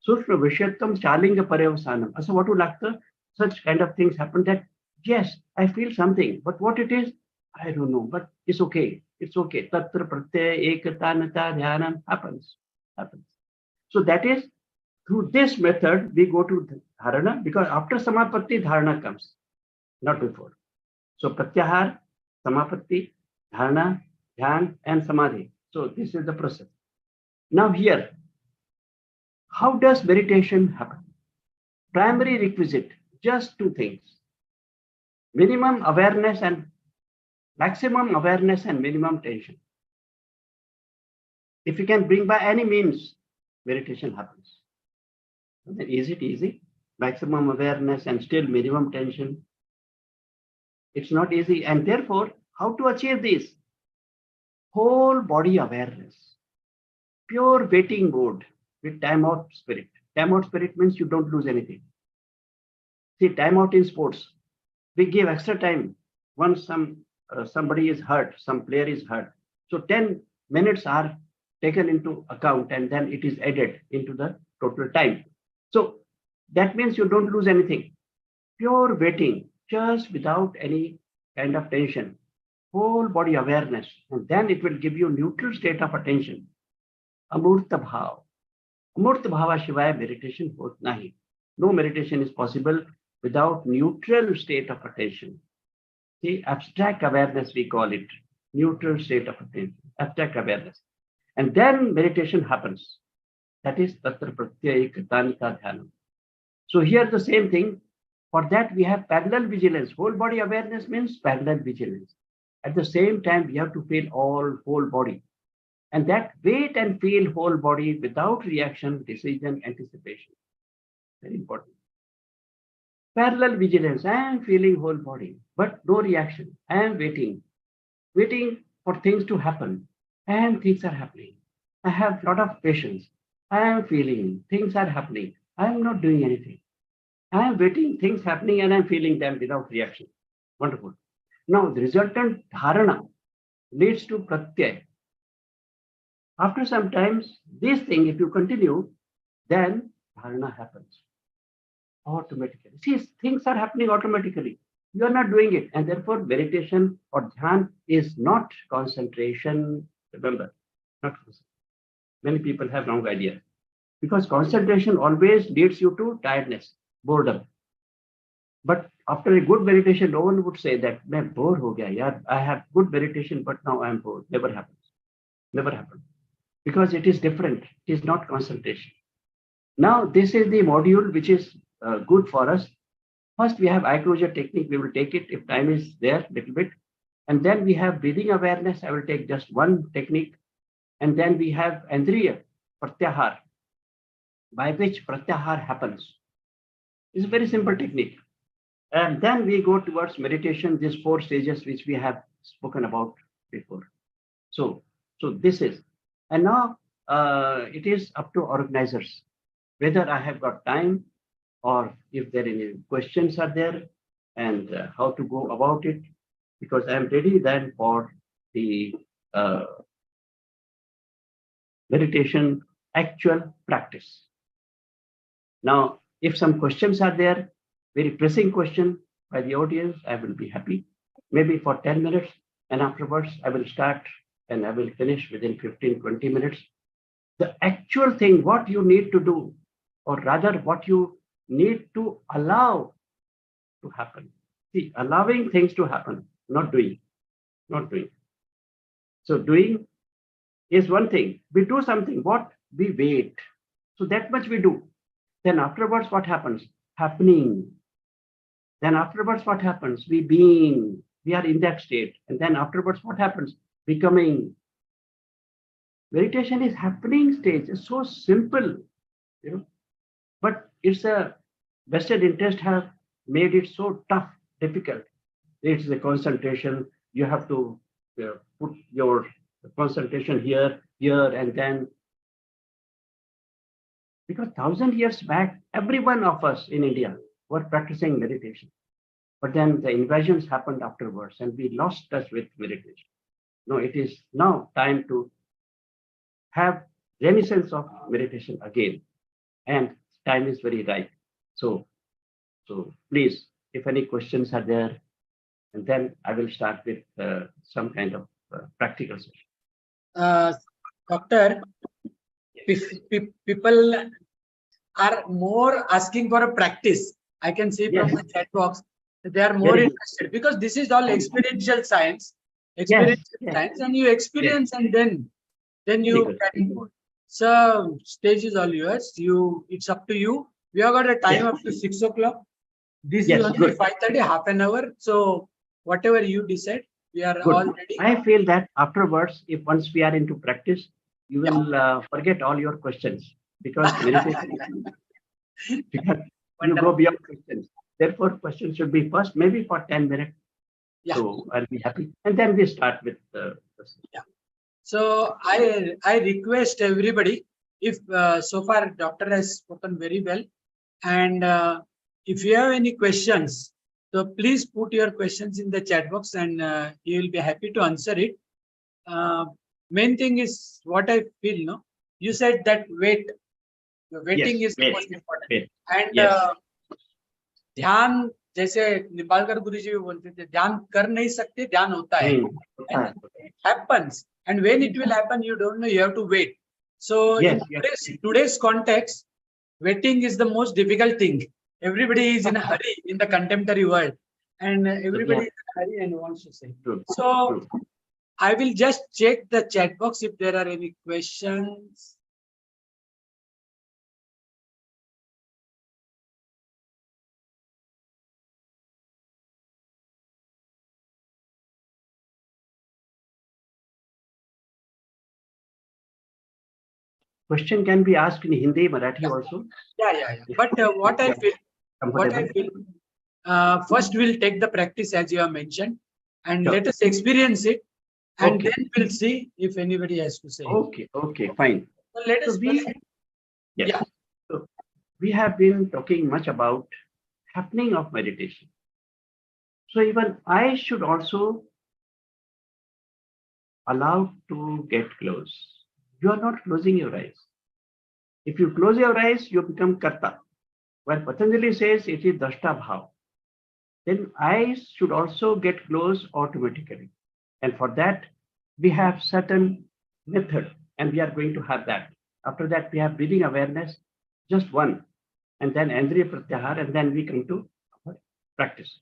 Sushma Vishyatam Chalinga Parevsanam. So what would like such kind of things happen that, yes, I feel something, but what it is, I don't know, but it's okay. It's okay. Tatra pratyaya ekatanata dhyanam happens. So that is, through this method, we go to dharana, because after samapatti, dharana comes, not before. So pratyahar, samapatti, dhyana, dhyan, and samadhi. So this is the process. Now here, how does meditation happen? Primary requisite, just two things. Minimum awareness and maximum awareness and minimum tension. If you can bring by any means, meditation happens. Is it easy? Maximum awareness and still minimum tension. It's not easy. And therefore, how to achieve this? Whole body awareness. Pure waiting mode with time out spirit. Time out spirit means you don't lose anything. See, time out in sports. We give extra time once somebody is hurt, some player is hurt. So 10 minutes are taken into account and then it is added into the total time. So that means you don't lose anything. Pure waiting, just without any kind of tension. Whole body awareness. And then it will give you neutral state of attention. Amurta bhav. Amurta bhava shivaya meditation hot nahi. No meditation is possible without neutral state of attention. See, abstract awareness we call it. Neutral state of attention. Abstract awareness. And then meditation happens. That is tatra pratyaya kritanika dhyana. So here the same thing. For that we have parallel vigilance. Whole body awareness means parallel vigilance. At the same time, we have to feel whole body. And that wait and feel whole body without reaction, decision, anticipation. Very important. Parallel vigilance. I am feeling whole body, but no reaction. I am waiting. Waiting for things to happen. And things are happening. I have a lot of patience. I am feeling things are happening. I am not doing anything. I am waiting, things happening, and I am feeling them without reaction. Wonderful. Now, the resultant dharana leads to pratyaya. After some times, this thing, if you continue, then dharana happens automatically. See, things are happening automatically. You are not doing it. And therefore, meditation or dhyan is not concentration. Remember, not concentration. Many people have wrong idea. Because concentration always leads you to tiredness, boredom. But after a good meditation, no one would say that, "Main bore ho gaya, yaar. I have good meditation, but now I am bored." Never happens. Never happens. Because it is different. It is not concentration. Now, this is the module which is good for us. First, we have eye closure technique. We will take it if time is there, little bit. And then we have breathing awareness. I will take just one technique. And then we have Andriya Pratyahar, by which Pratyahar happens. It's a very simple technique. And then we go towards meditation, these 4 stages which we have spoken about before. So this is, and now it is up to organizers, whether I have got time or if there any questions are there and how to go about it, because I am ready then for the meditation actual practice. Now, if some questions are there, very pressing question by the audience, I will be happy. Maybe for 10 minutes, and afterwards I will start and I will finish within 15-20 minutes. The actual thing, what you need to do, or rather what you need to allow to happen. See, allowing things to happen, not doing. So doing is one thing. We do something, what? We wait. So that much we do. Then afterwards, what happens? Happening. Then afterwards, what happens? We being. We are in that state. And then afterwards, what happens? Becoming. Meditation is happening stage. It's so simple, but it's a vested interest have made it so tough, difficult. It's the concentration. You have to put your concentration here, and then. Because 1,000 years back, every one of us in India were practicing meditation. But then the invasions happened afterwards and we lost touch with meditation. No, it is now time to have renaissance of meditation again. And time is very ripe. So please, if any questions are there, and then I will start with some kind of practical session. Doctor, people are more asking for a practice. I can see from the chat box that they are more Very good. interested because this is all experiential science. experience yes. science, and you experience, and then Very you good. can put. So stage is all yours. It's up to you. We have got a time Yes. up to 6 o'clock. This is Yes, only good. 5:30, half an hour. So whatever you decide, we are Good. all ready. I feel that afterwards, if once we are into practice, you Yeah. will forget all your questions because meditation, because you go Wonderful. beyond questions. Therefore, questions should be first, maybe for 10 minutes. Yeah. So I'll be happy. And then we start with the questions. Yeah. So I request everybody, if so far doctor has spoken very well, and if you have any questions, so please put your questions in the chat box, and he will be happy to answer it. Main thing is what I feel. No, you said that the waiting Yes, is the most important, wait. and Yes. ध्यान जैसे निम्बालकर गुरु जी भी बोलते थे, ध्यान कर नहीं सकते, ध्यान होता है होता ना? है. It happens, and when it will happen, you don't know. You have to wait. So Yes, in yes. today's context, waiting is the most difficult thing. Everybody is in a hurry in the contemporary world, and everybody is in a hurry and wants to say. True, So true. I will just check the chat box if there are any questions. Question can be asked in Hindi, Marathi also. Yeah. But what I feel, Comfortable. first we'll take the practice as you have mentioned, and Sure. let us experience it, and Okay. then we'll see if anybody has to say. Okay, fine. So let us So we, first- yes. Yeah. So we have been talking much about happening of meditation. So even I should also allow to get close. You are not closing your eyes. If you close your eyes, you become karta. While Patanjali says it is dashta bhav, then eyes should also get closed automatically. And for that, we have certain method, and we are going to have that. After that, we have breathing awareness, just one, and then Andriya Pratyahar, and then we come to practice.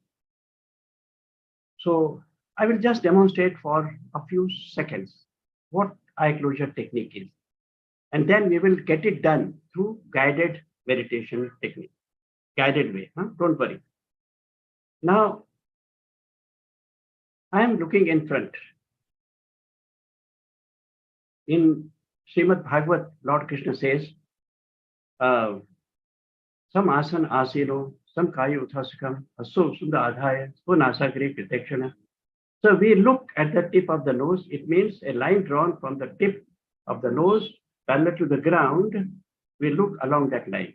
So I will just demonstrate for a few seconds what eye closure technique is. And then we will get it done through guided meditation technique, guided way. Don't worry. Now, I am looking in front. In Srimad Bhagavad, Lord Krishna says, some asan asino, some kaya uthasakam, aso sunda adhaya, svanasagri pratekshana. So we look at the tip of the nose. It means a line drawn from the tip of the nose parallel to the ground. We look along that line.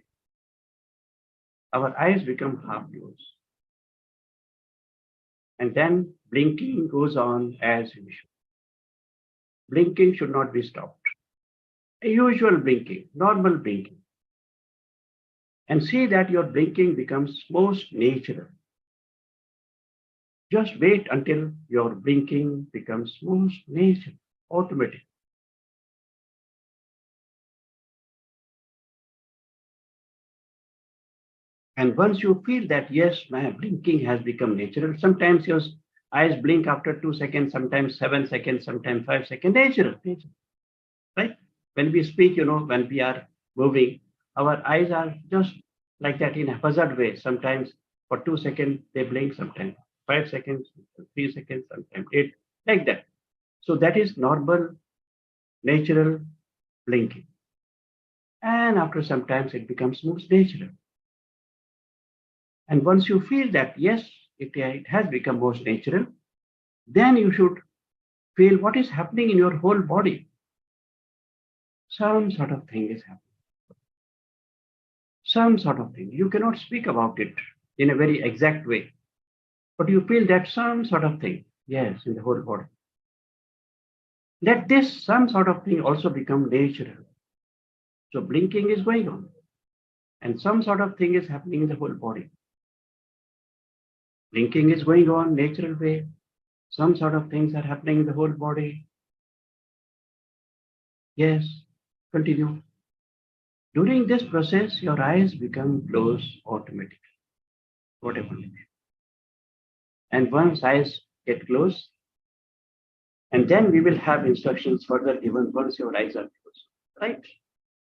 Our eyes become half closed. And then blinking goes on as usual. Blinking should not be stopped. A usual blinking, normal blinking. And see that your blinking becomes most natural. Just wait until your blinking becomes most natural, automatic. And once you feel that, yes, my blinking has become natural, sometimes your eyes blink after 2 seconds, sometimes 7 seconds, sometimes 5 seconds, natural, right? When we speak, when we are moving, our eyes are just like that in a haphazard way. Sometimes for 2 seconds, they blink, sometimes 5 seconds, 3 seconds, sometimes 8, like that. So that is normal, natural blinking. And after some time, it becomes most natural. And once you feel that, yes, it has become most natural, then you should feel what is happening in your whole body. Some sort of thing is happening. Some sort of thing. You cannot speak about it in a very exact way, but you feel that some sort of thing, yes, in the whole body. Let this some sort of thing also become natural. So blinking is going on, and some sort of thing is happening in the whole body. Blinking is going on natural way. Some sort of things are happening in the whole body. Yes, continue. During this process, your eyes become closed automatically. Whatever. And once eyes get closed, And then we will have instructions further given once your eyes are closed, right?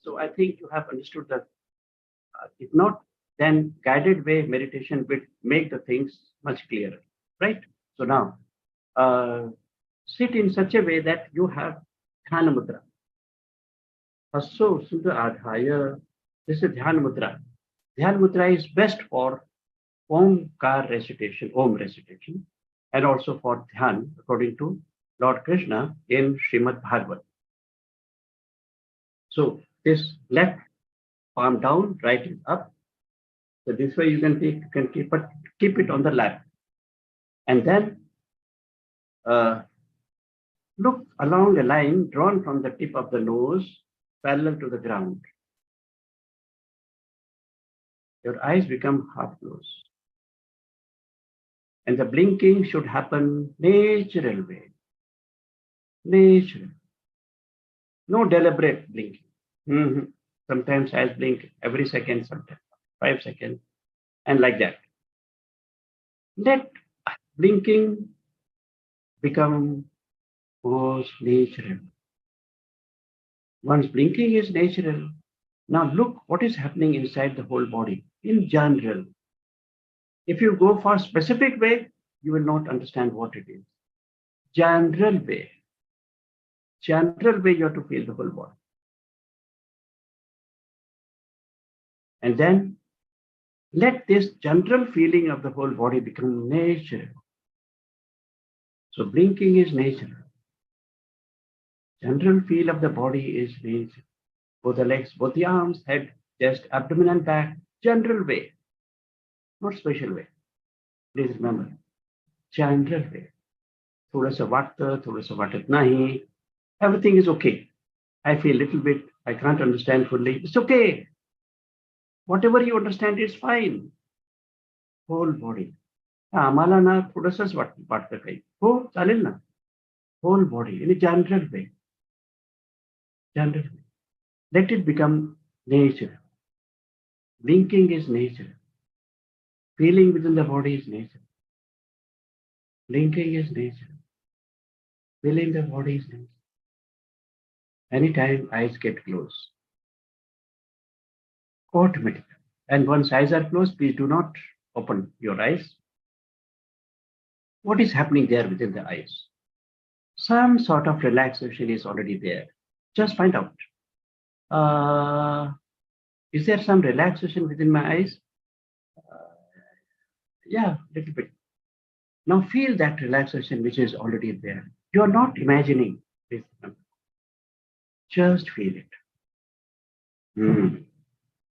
So I think you have understood that. If not, then guided way meditation will make the things much clearer, right? So now, sit in such a way that you have Dhyana Mudra. Hasso Sudha Adhaya. This is Dhyana Mudra. Dhyana Mudra is best for Omkar recitation, Om recitation, and also for Dhyan, according to Lord Krishna in Srimad Bhagavad. So this left palm down, right is up. So this way you can keep it on the lap, and then look along a line drawn from the tip of the nose parallel to the ground. Your eyes become half closed, and the blinking should happen natural way. Natural, no deliberate blinking. Sometimes eyes blink every second, sometimes 5 seconds, and like that. Let blinking become most natural. Once blinking is natural, now look what is happening inside the whole body in general. If you go for specific way, you will not understand what it is. General way you have to feel the whole body. And then let this general feeling of the whole body become natural. So blinking is natural. General feel of the body is natural. Both the legs, both the arms, head, chest, abdomen and back. General way, not special way. Please remember, general way. थोड़ा सा वाटतं, थोड़ा सा वाटत नाही. Everything is okay. I feel little bit. I can't understand fully. It's okay. Whatever you understand is fine. Whole body. आम्हाला ना थोडंसंच वाटतं काही. हो चालेल ना. Whole body in a general way. General way. Let it become nature. Blinking is nature. Feeling within the body is nature. Blinking is nature. Feeling the body is nature. Anytime eyes get closed, automatically. And once eyes are closed, please do not open your eyes. What is happening there within the eyes? Some sort of relaxation is already there. Just find out. Is there some relaxation within my eyes? Yeah, little bit. Now feel that relaxation which is already there. You are not imagining this. Just feel it.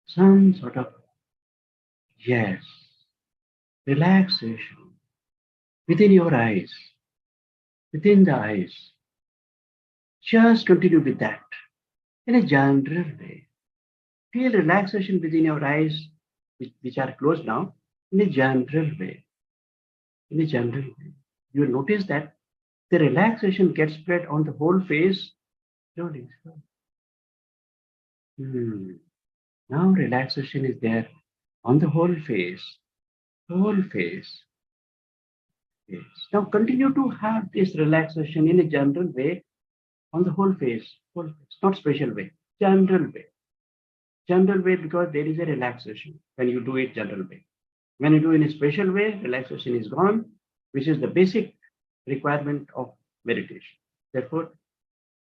Some sort of, yes, relaxation within your eyes, within the eyes. Just continue with that in a general way. Feel relaxation within your eyes, which are closed now, in a general way. In a general way. You will notice that the relaxation gets spread on the whole face slowly. Now relaxation is there on the whole face. Whole face. Yes. Now continue to have this relaxation in a general way on the whole face. Whole face. Not special way. General way. General way because there is a relaxation when you do it general way. When you do in a special way, relaxation is gone, which is the basic requirement of meditation. Therefore,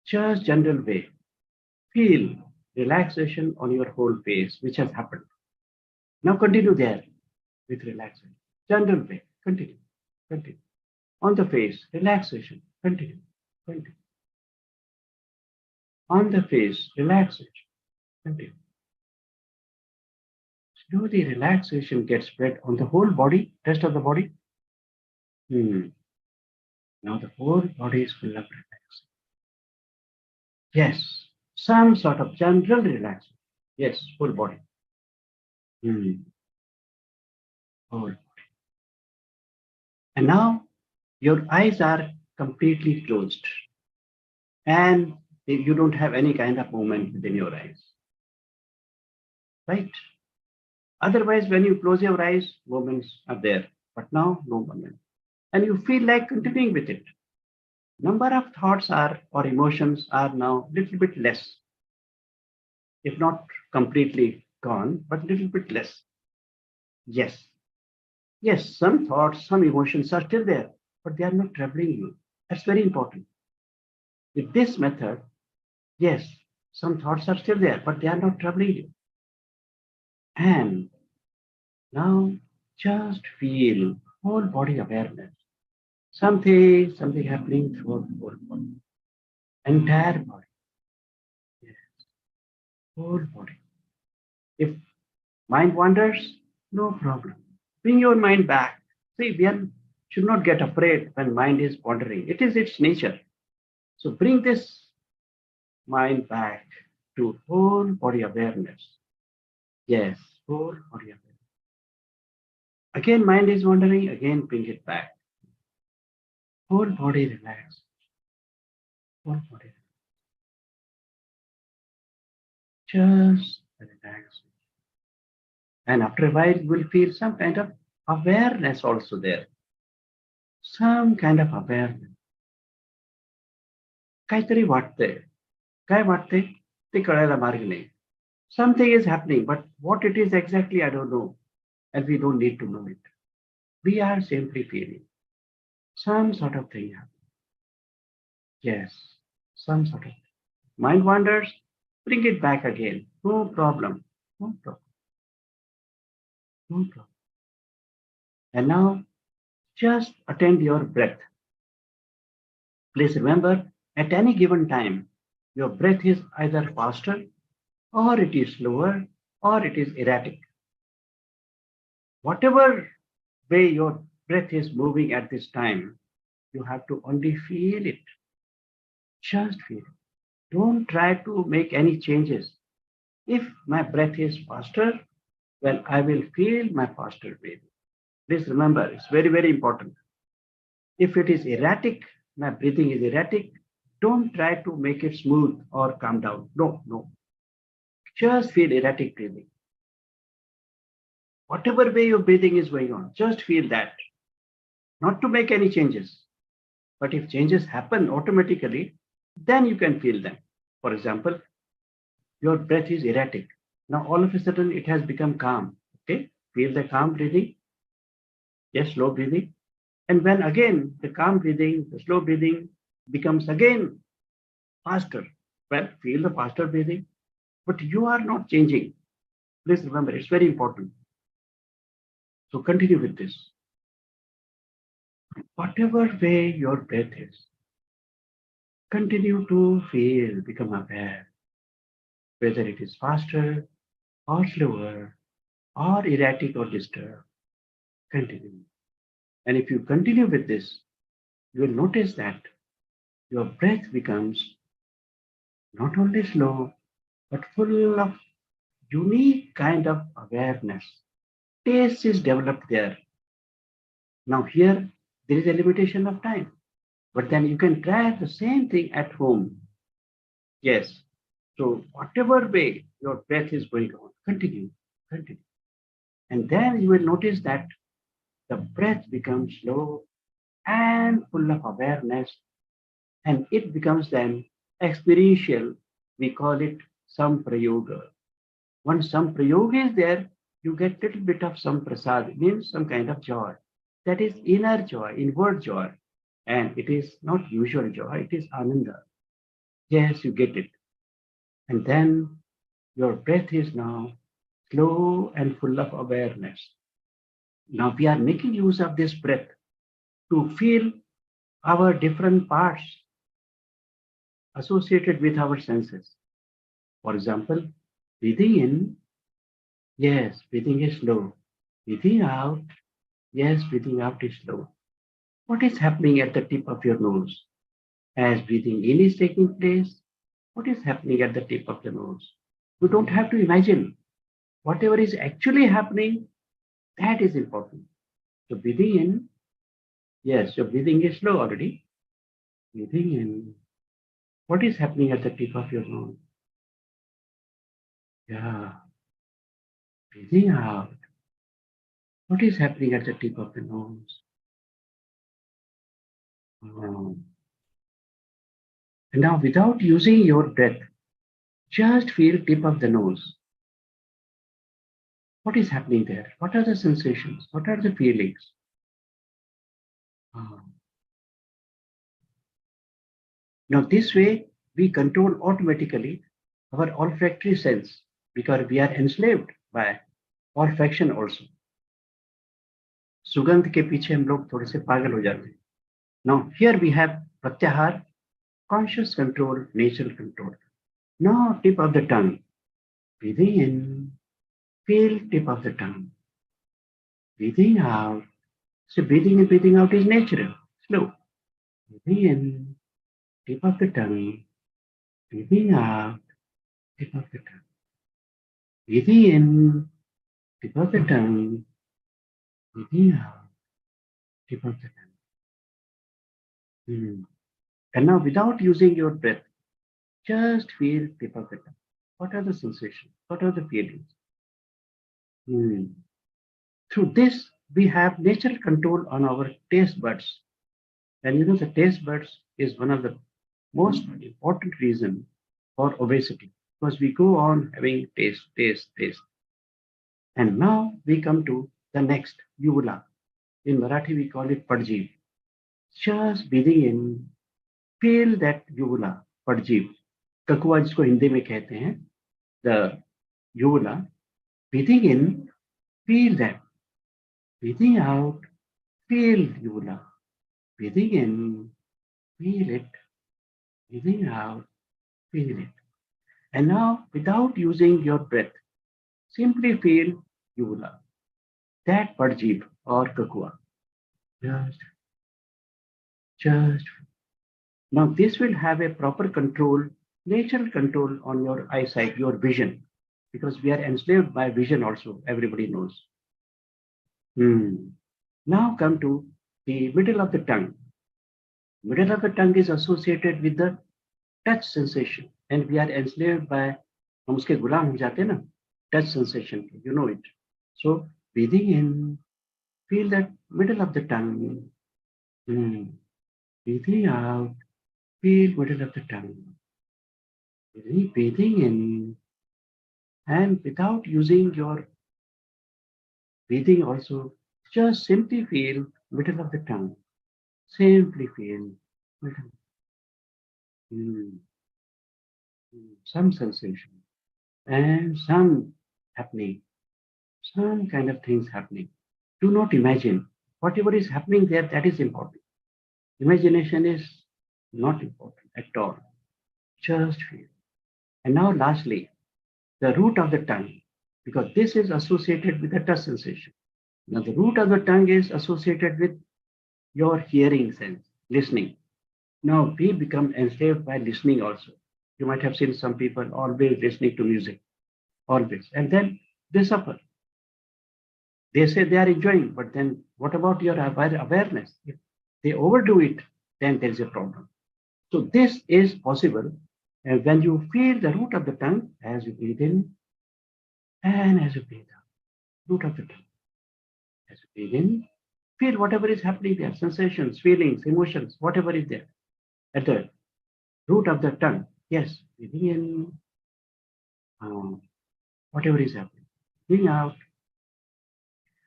just general way. Feel relaxation on your whole face, which has happened. Now continue there with relaxation. General way. Continue. Continue. On the face, relaxation. Continue. Continue. On the face, relaxation. Continue. Slowly relaxation gets spread on the whole body, rest of the body. Now the whole body is full of relaxation. Yes, some sort of general relaxation. Yes, whole body. Whole body. And now your eyes are completely closed and you don't have any kind of movement within your eyes. Right? Otherwise, when you close your eyes, movements are there. But now, no movement. And you feel like continuing with it. number of thoughts are or emotions are now little bit less, if not completely gone, but little bit less. Yes, yes, some thoughts, some emotions are still there, but they are not troubling you. That's very important. With this method, yes, some thoughts are still there, but they are not troubling you. And now just feel whole body awareness. Something happening throughout the whole body. Entire body. Yes, whole body. If mind wanders, no problem. Bring your mind back. See, should not get afraid when mind is wandering. It is its nature. So bring this mind back to whole body awareness. Yes, whole body awareness. Again, mind is wandering, again bring it back. Whole body relax. Whole body. Just relax. And after a while, you will feel some kind of awareness also there. Some kind of awareness. काहीतरी वाटतंय. काय वाटतंय ते कळायला मार्ग नाही. Something is happening, but what it is exactly, I don't know. And we don't need to know it. We are simply feeling some sort of thing happening. Yes, some sort of thing. Mind wanders, bring it back again. No problem. No problem. No problem. And now just attend your breath. Please remember, at any given time, your breath is either faster, or it is slower, or it is erratic. Whatever way your breath is moving at this time, you have to only feel it. Just feel it. Don't try to make any changes. If my breath is faster, well, I will feel my faster breathing. Please remember, it's very, very important. If it is erratic, my breathing is erratic, don't try to make it smooth or calm down. No, no. Just feel erratic breathing. Whatever way your breathing is going on, just feel that. Not to make any changes. But if changes happen automatically, then you can feel them. For example, your breath is erratic. Now all of a sudden it has become calm. Okay, feel the calm breathing. Yes, slow breathing. And when again the calm breathing, the slow breathing becomes again faster, well, feel the faster breathing, but you are not changing. Please remember, it's very important. So continue with this. Whatever way your breath is, continue to feel, become aware, whether it is faster or slower or erratic or disturbed. Continue. And if you continue with this, you will notice that your breath becomes not only slow, but full of unique kind of awareness. Taste is developed there. Now here, there is a limitation of time, but then you can try the same thing at home. Yes. So whatever way your breath is going on, continue, continue. And then you will notice that the breath becomes slow and full of awareness, and it becomes then experiential. We call it samprayoga. Once samprayoga is there, you get little bit of samprasad, means some kind of joy. That is inner joy, inward joy. And it is not usual joy, it is ananda. Yes, you get it. And then your breath is now slow and full of awareness. Now we are making use of this breath to feel our different parts associated with our senses. For example, breathing in, yes, breathing is slow. Breathing out, yes, breathing out is slow. What is happening at the tip of your nose? As breathing in is taking place, what is happening at the tip of the nose? You don't have to imagine. Whatever is actually happening, that is important. So breathing in, yes, your breathing is slow already. Breathing in, what is happening at the tip of your nose? Yeah. Breathing out, what is happening at the tip of the nose? And now without using your breath, just feel tip of the nose. What is happening there? What are the sensations? What are the feelings? Ah. Now this way, we control automatically our olfactory sense because we are enslaved by olfaction also. सुगंध के पीछे हम लोग थोड़े से पागल हो जाते हैं. Now here we have pratyahar, conscious control, natural control. Now tip of the tongue. Breathing in, feel tip of the tongue. Breathing out. So breathing in, breathing out is natural, slow. Breathing in, tip of the tongue. Breathing out, tip of the tongue. Breathing in, tip of the tongue. Breathing out, tip of the tongue. And now without using your breath, just feel tip of the tongue. What are the sensations? What are the feelings? Through this, we have natural control on our taste buds. And you know, the taste buds is one of the most important reason for obesity because we go on having taste. And now we come to the next uvula. In Marathi, we call it Padjeev. Just breathing in, feel that uvula, Padjeev. Kakua जिसको हिंदी में कहते हैं, the uvula. Breathing in, feel that. Breathing out, feel uvula. Breathing in, feel it. Breathing out, feel it. And now, without using your breath, simply feel uvula, that Padjeev or kakua. Just. Now, this will have a proper control, natural control on your eyesight, your vision, because we are enslaved by vision also, everybody knows. Now come to the middle of the tongue. Middle of the tongue is associated with the touch sensation, and we are enslaved by हम उसके गुलाम हो जाते हैं ना, touch sensation, you know it. So breathing in, feel that middle of the tongue. Breathing out, feel middle of the tongue. Breathing in, and without using your breathing also, just simply feel middle of the tongue. Simply feel middle. Some sensation and some happening, some kind of things happening. Do not imagine. Whatever is happening there, that is important. Imagination is not important at all. Just feel. And now lastly, the root of the tongue, because this is associated with the touch sensation. Now the root of the tongue is associated with your hearing sense, listening. Now we become enslaved by listening also. You might have seen some people always listening to music, always. And then they suffer. They say they are enjoying, but then what about your awareness? If they overdo it, then there is a problem. So this is possible when you feel the root of the tongue as you breathe in and as you breathe out. Root of the tongue. As you breathe in, feel whatever is happening there, sensations, feelings, emotions, whatever is there. At the root of the tongue, yes, breathing in, whatever is happening, breathing out.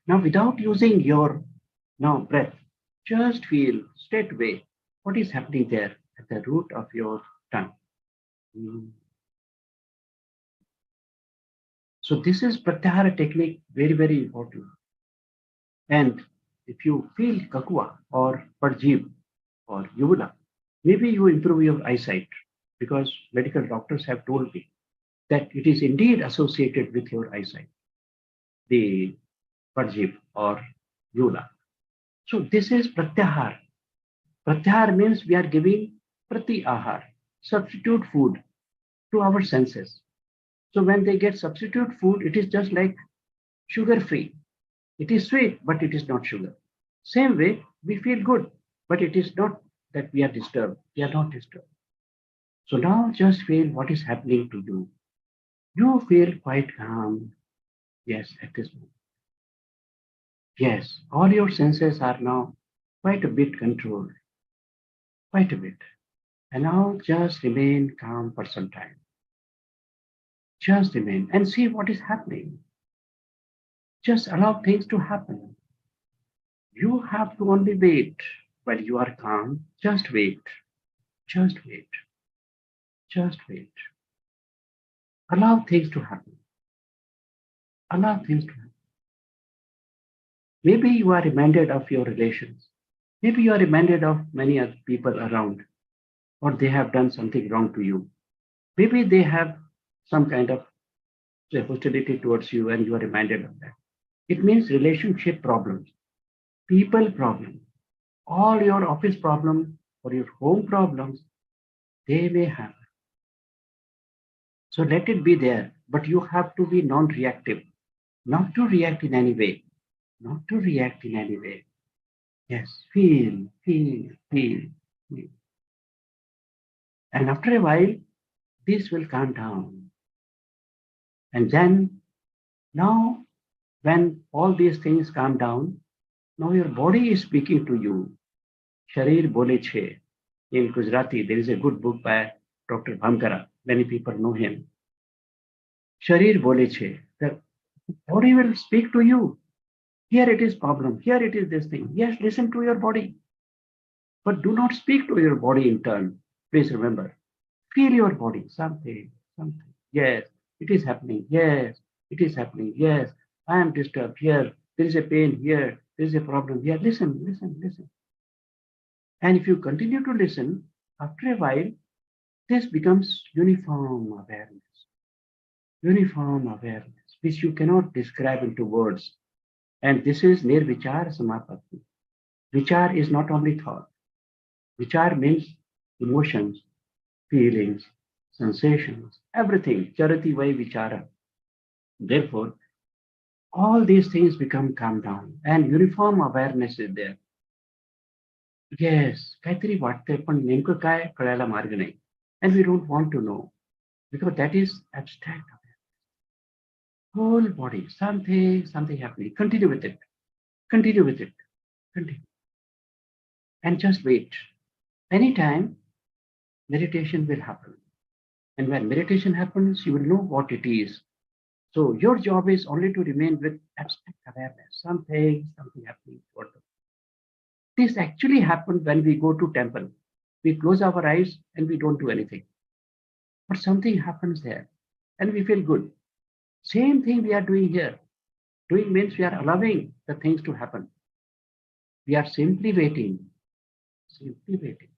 Now, without using your breath, just feel straight away what is happening there at the root of your tongue. So this is pratyahara technique, very, very important. And if you feel kakua or Padjeev or uvula, maybe you improve your eyesight because medical doctors have told me that it is indeed associated with your eyesight, the Padjeev or uvula. So this is pratyahar. Pratyahar means we are giving prati-ahar, substitute food to our senses. So when they get substitute food, it is just like sugar-free. It is sweet, but it is not sugar. Same way, we feel good, but it is not that we are disturbed. We are not disturbed. So now just feel what is happening to you. You feel quite calm. Yes, at this moment. Yes, all your senses are now quite a bit controlled. Quite a bit. And now just remain calm for some time. Just remain and see what is happening. Just allow things to happen. You have to only wait while you are calm. Just wait. Just wait. Just wait. Allow things to happen. Allow things to happen. Maybe you are reminded of your relations. Maybe you are reminded of many other people around, or they have done something wrong to you. Maybe they have some kind of hostility towards you and you are reminded of that. It means relationship problems, people problems, all your office problems or your home problems, they may happen. So let it be there, but you have to be non-reactive, not to react in any way, not to react in any way. Yes, feel, feel, feel, feel. And after a while, this will calm down. And then, now, when all these things calm down, now your body is speaking to you. Sharir bole che. In Gujarati, there is a good book by Dr. Bhamkara. Many people know him. Sharir bole che. The body will speak to you. Here it is problem. Here it is this thing. Yes, listen to your body. But do not speak to your body in turn. Please remember. Feel your body. Something, something. Yes, it is happening. Yes, it is happening. Yes, I am disturbed here. There is a pain here. There is a problem here. Listen, listen, listen. And if you continue to listen, after a while, this becomes uniform awareness. Uniform awareness, which you cannot describe into words. And this is nirvichar samapatti. Vichar is not only thought. Vichar means emotions, feelings, sensations, everything. Charati vai vichara. Therefore, all these things become calm down and uniform awareness is there. Yes, काहीतरी वाटतंय पण नेमकं काय कळायला मार्ग नाही. And we don't want to know because that is abstract awareness. Whole body, something happening. Continue with it. Continue with it. Continue. And just wait. Anytime meditation will happen. And when meditation happens, you will know what it is. So your job is only to remain with abstract awareness. Something happening. This actually happened when we go to temple. We close our eyes and we don't do anything. But something happens there and we feel good. Same thing we are doing here. Doing means we are allowing the things to happen. We are simply waiting. Simply waiting.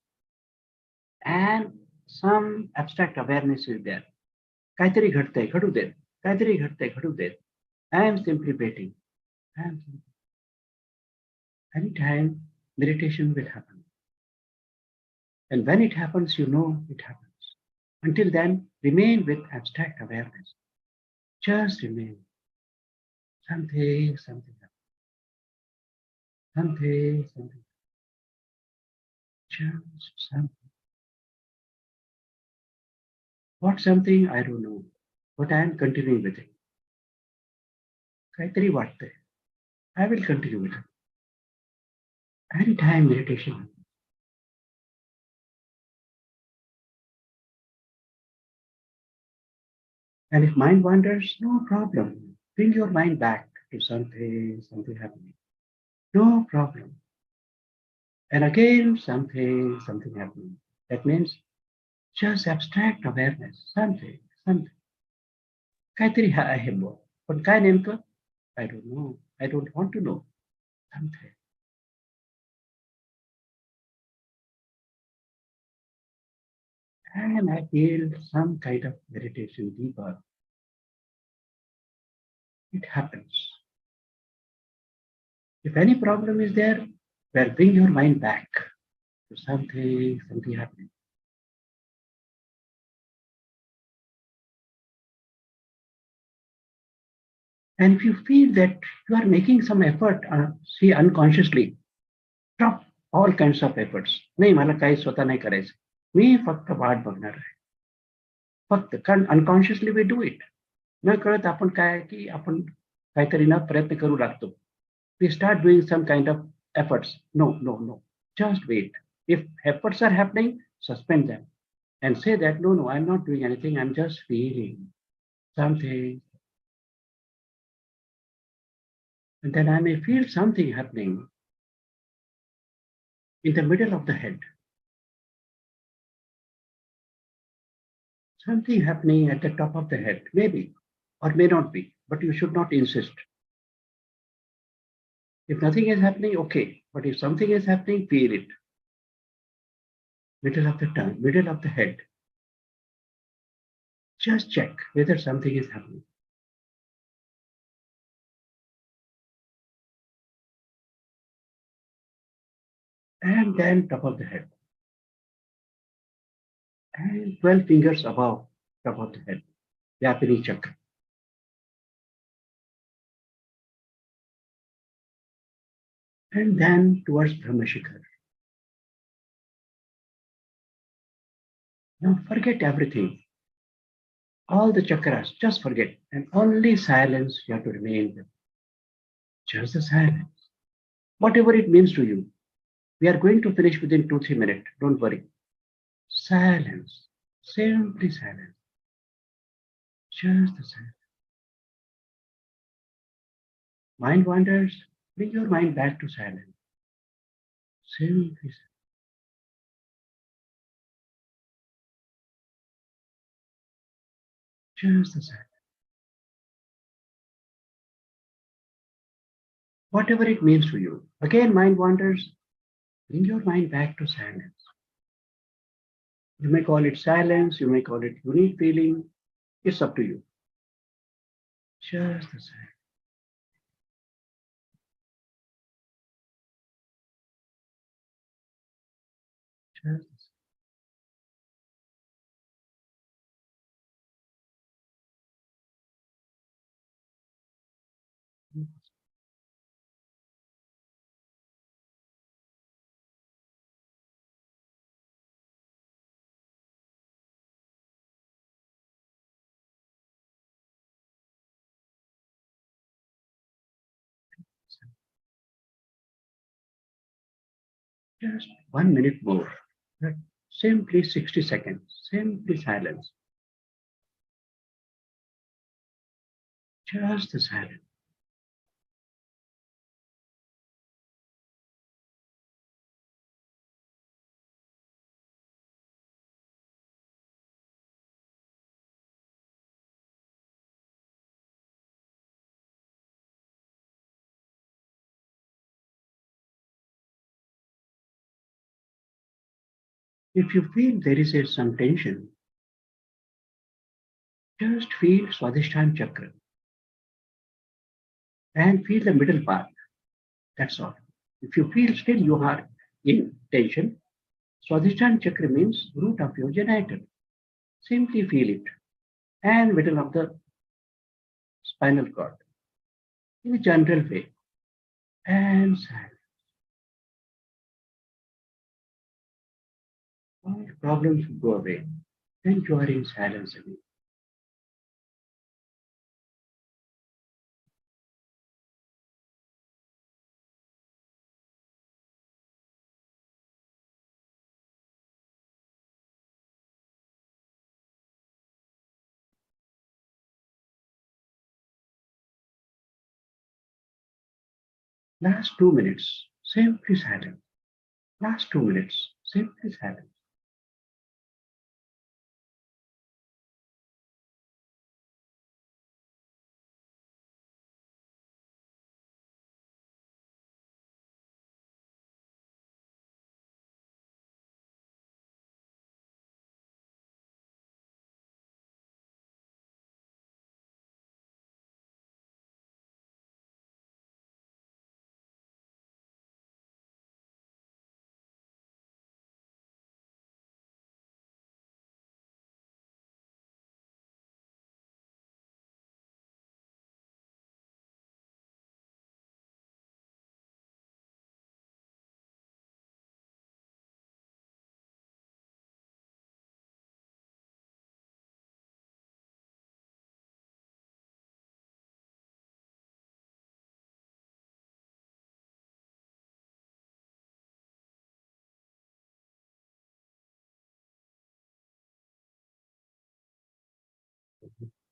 And some abstract awareness is there. काहीतरी घडतंय, घडू देत. काहीतरी घडतंय, घडू देत. I am simply waiting. I am simply. Anytime meditation will happen. And when it happens, you know it happens. Until then, remain with abstract awareness. Just remain. Something happens. Something. Just something. What something, I don't know. But I am continuing with it. काहीतरी वाटतंय. I will continue with it. Anytime meditation. And if mind wanders, no problem. Bring your mind back to something happening. No problem. And again, something happening. That means just abstract awareness. Something. काहीतरी आहे बुवा. पण काय नेमकं? I don't know. I don't want to know. Something. And I feel some kind of meditation deeper. It happens. If any problem is there, well, bring your mind back to something happening. And if you feel that you are making some effort, see unconsciously, drop all kinds of efforts. नाही मला काही स्वतः नाही करायचं. मी फक्त वाट बघणार आहे. फक्त कारण unconsciously we do it. न कळत आपण काय की आपण काहीतरी ना प्रयत्न करू लागतो. We start doing some kind of efforts. No. Just wait. If efforts are happening, suspend them and say that, no, I'm not doing anything. I'm just feeling something. And then I may feel something happening in the middle of the head. Something happening at the top of the head, maybe, or may not be, but you should not insist. If nothing is happening, okay. But if something is happening, feel it. Middle of the tongue, middle of the head. Just check whether something is happening. And then top of the head. And 12 fingers above top of the head. Vyapini chakra. And then towards Brahmashikar. Now forget everything. All the chakras, just forget. And only silence you have to remain with. Just the silence. Whatever it means to you. We are going to finish within 2-3 minutes. Don't worry. Silence. Simply silence. Just the silence. Mind wanders. Bring your mind back to silence. Simply silence. Just the silence. Whatever it means to you. Again, mind wanders. Bring your mind back to silence. You may call it silence, you may call it unique feeling. It's up to you. Just the silence. Just the silence. Just 1 minute more. Right? Simply 60 seconds. Simply silence. Just the silence. If you feel there is some tension, just feel Swadhisthana chakra and feel the middle part. That's all. If you feel still you are in tension, Swadhisthana chakra means root of your genital. Simply feel it and middle of the spinal cord in a general way and silence. All problems will go away. Then you are in silence again. Last 2 minutes, simply silent. Last 2 minutes, simply silent.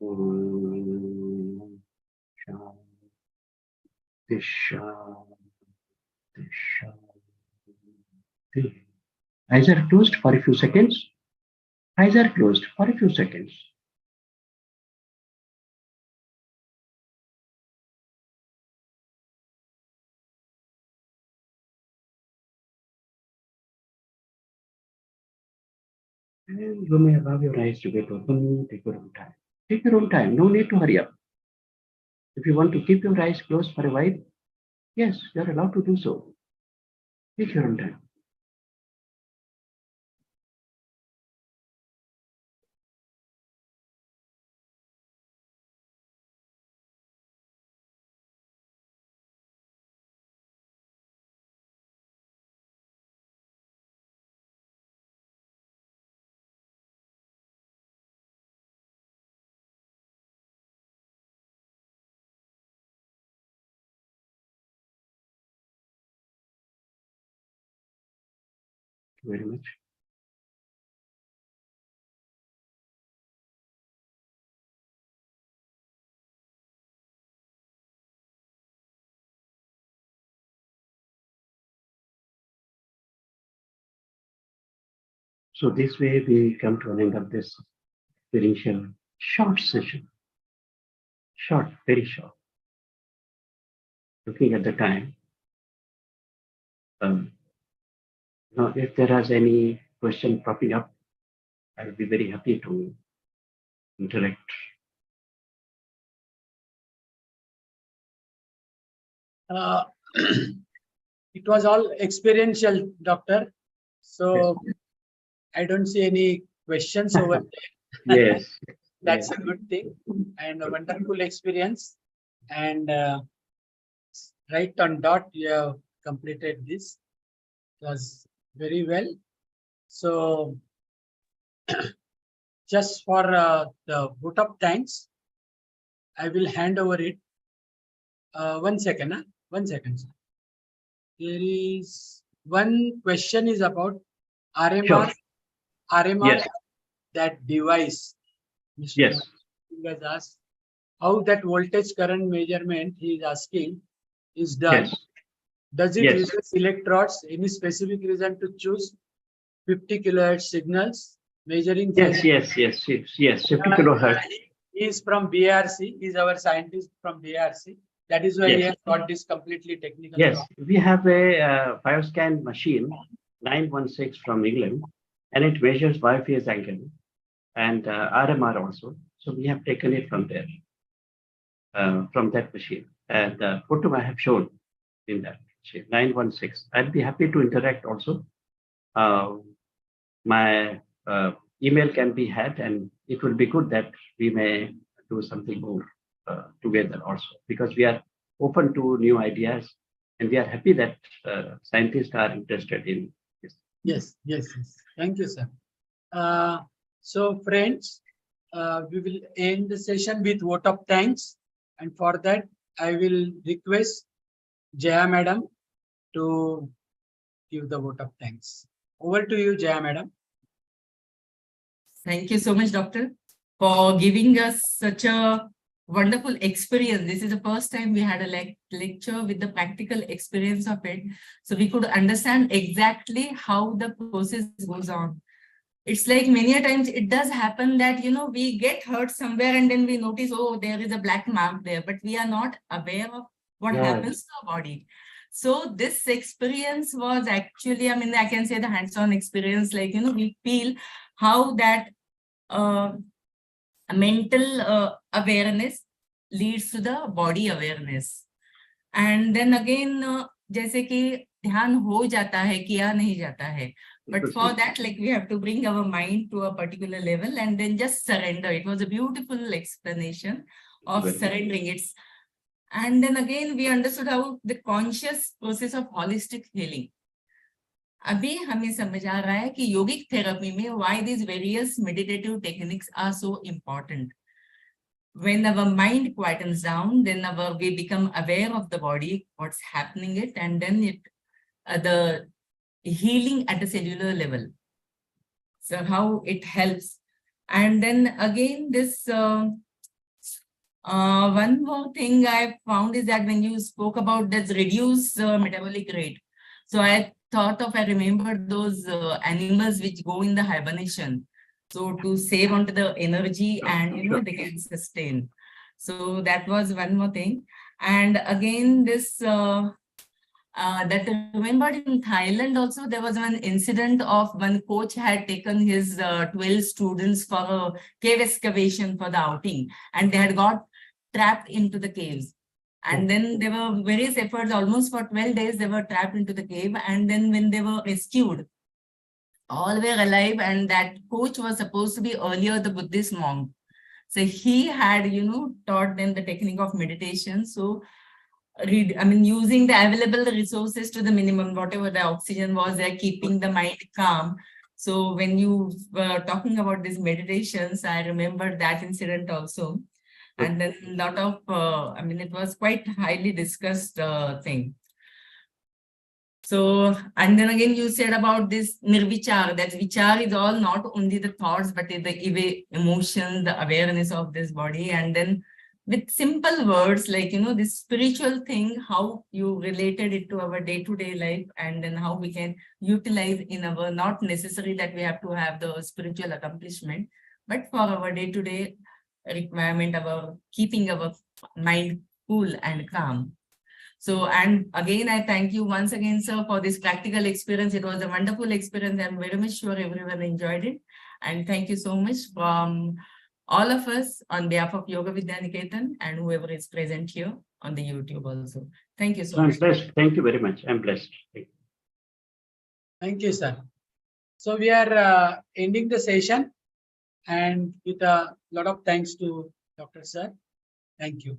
Om Shanti Shanti Shanti. Eyes are closed for a few seconds. Eyes are closed for a few seconds. And you may allow your eyes to get open. Take your own time. Take your own time. No need to hurry up. If you want to keep your eyes closed for a while, yes, you are allowed to do so. Take your own time. Thank you very much. So this way we come to an end of this initial short session. Short, very short. Looking at the time, now if there is any question popping up, I will be very happy to interact. It was all experiential, doctor. So I don't see any questions over there. Yes. That's yes. a good thing and a wonderful experience. And right on dot, you have completed this. It was very well. So just for the vote of thanks, I will hand over it. 1 second, huh? 1 second. Sir. There is one question is about RMR. Sure. RMR, Yes. that device. Mr. Yes. Singh has asked how that voltage current measurement he is asking is done. Yes. Does it Yes. use electrodes? Any specific reason to choose 50 kilohertz signals measuring? Yes. Yes. Yes. Yes. Yes. 50 kilohertz. He is from BRC. He is our scientist from BRC. That is why he Yes. has got this completely technical. Yes. talk. We have a bioscan machine 916 from England, and it measures biophase angle and RMR also. So we have taken it from there, from that machine. And photo I have shown in that machine, 916. I'd be happy to interact also. My email can be had, and it will be good that we may do something more together also, because we are open to new ideas, and we are happy that scientists are interested in this. Yes, yes, yes. Thank you, sir. So, friends, we will end the session with vote of thanks. And for that, I will request Jaya Madam to give the vote of thanks. Over to you, Jaya Madam. Thank you so much, Doctor, for giving us such a wonderful experience. This is the first time we had a lecture with the practical experience of it. So we could understand exactly how the process goes on. It's like many a times it does happen that, you know, we get hurt somewhere and then we notice, oh, there is a black mark there, but we are not aware of what happens to our body. So this experience was actually, I mean, I can say the hands-on experience, like, you know, we feel how that mental awareness leads to the body awareness. And then again, जैसे कि ध्यान हो जाता है, किया नहीं जाता है. But for that, like, we have to bring our mind to a particular level and then just surrender. It was a beautiful explanation of surrendering it. And then again, we understood how the conscious process of holistic healing. अभी हमें समझ आ रहा है कि योगिक therapy में why these various meditative techniques are so important. When our mind quietens down, then we become aware of the body, what's happening it, and then it the healing at a cellular level. So how it helps. And then again, this One more thing I found is that when you spoke about that reduced metabolic rate, so I remembered those animals which go in the hibernation. So to save onto the energy and they can sustain. So that was one more thing. And again, this that I remembered in Thailand also, there was one incident of one coach had taken his 12 students for a cave excavation for the outing, and they had got trapped into the caves. And then there were various efforts, almost for 12 days, they were trapped into the cave. And then when they were rescued, all were alive, and that coach was supposed to be earlier the Buddhist monk. So he had, taught them the technique of meditation. So using the available resources to the minimum, whatever the oxygen was there, keeping the mind calm. So when you were talking about these meditations, I remember that incident also. And then a lot of, it was quite highly discussed thing. So, and then again, you said about this nirvichar, that vichar is all not only the thoughts, but the emotion, the awareness of this body. And then with simple words like, this spiritual thing, how you related it to our day-to-day life, and then how we can utilize in our, not necessary that we have to have the spiritual accomplishment, but for our day-to-day requirement, our keeping our mind cool and calm. So, and again, I thank you once again, sir, for this practical experience. It was a wonderful experience. I'm very much sure everyone enjoyed it. And thank you so much from all of us on behalf of Yoga Vidya Niketan and whoever is present here on the YouTube also. Thank you so I'm much. blessed. Thank you very much. I'm blessed. Thank you, sir. So we are ending the session, and with a lot of thanks to Dr. Sir. Thank you.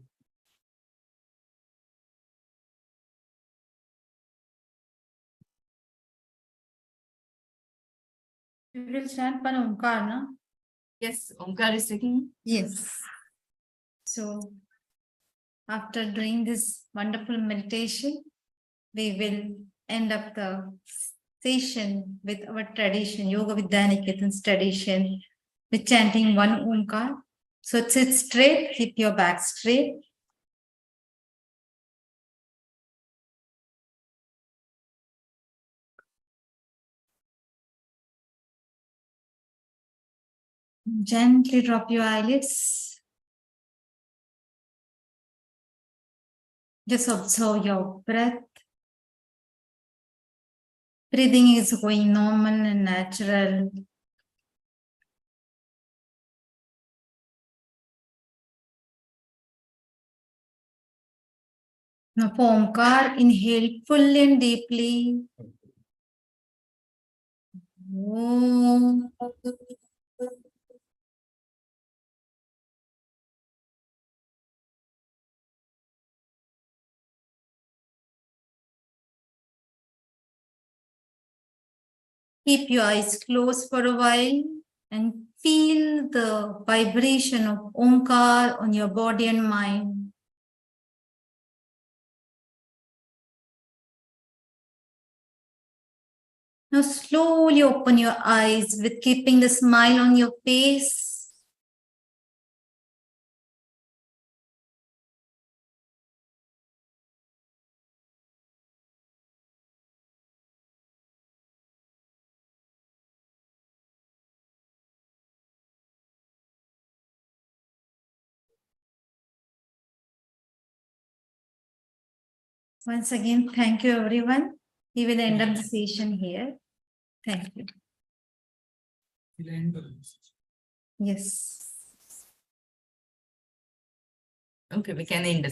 We will chant one Omkar, no? Yes, Omkar is taking. Yes. So, after doing this wonderful meditation, we will end up the session with our tradition, Yoga Vidya Niketan's tradition, with chanting one Omkar. So, sit straight, keep your back straight. Gently drop your eyelids. Just observe your breath. Breathing is going normal and natural. Now for Omkar, inhale fully and deeply. Om. Keep your eyes closed for a while and feel the vibration of Omkar on your body and mind. Now slowly open your eyes with keeping the smile on your face. Once again, thank you everyone. We will end up the session here. Thank you. Yes. Okay, we can end the session.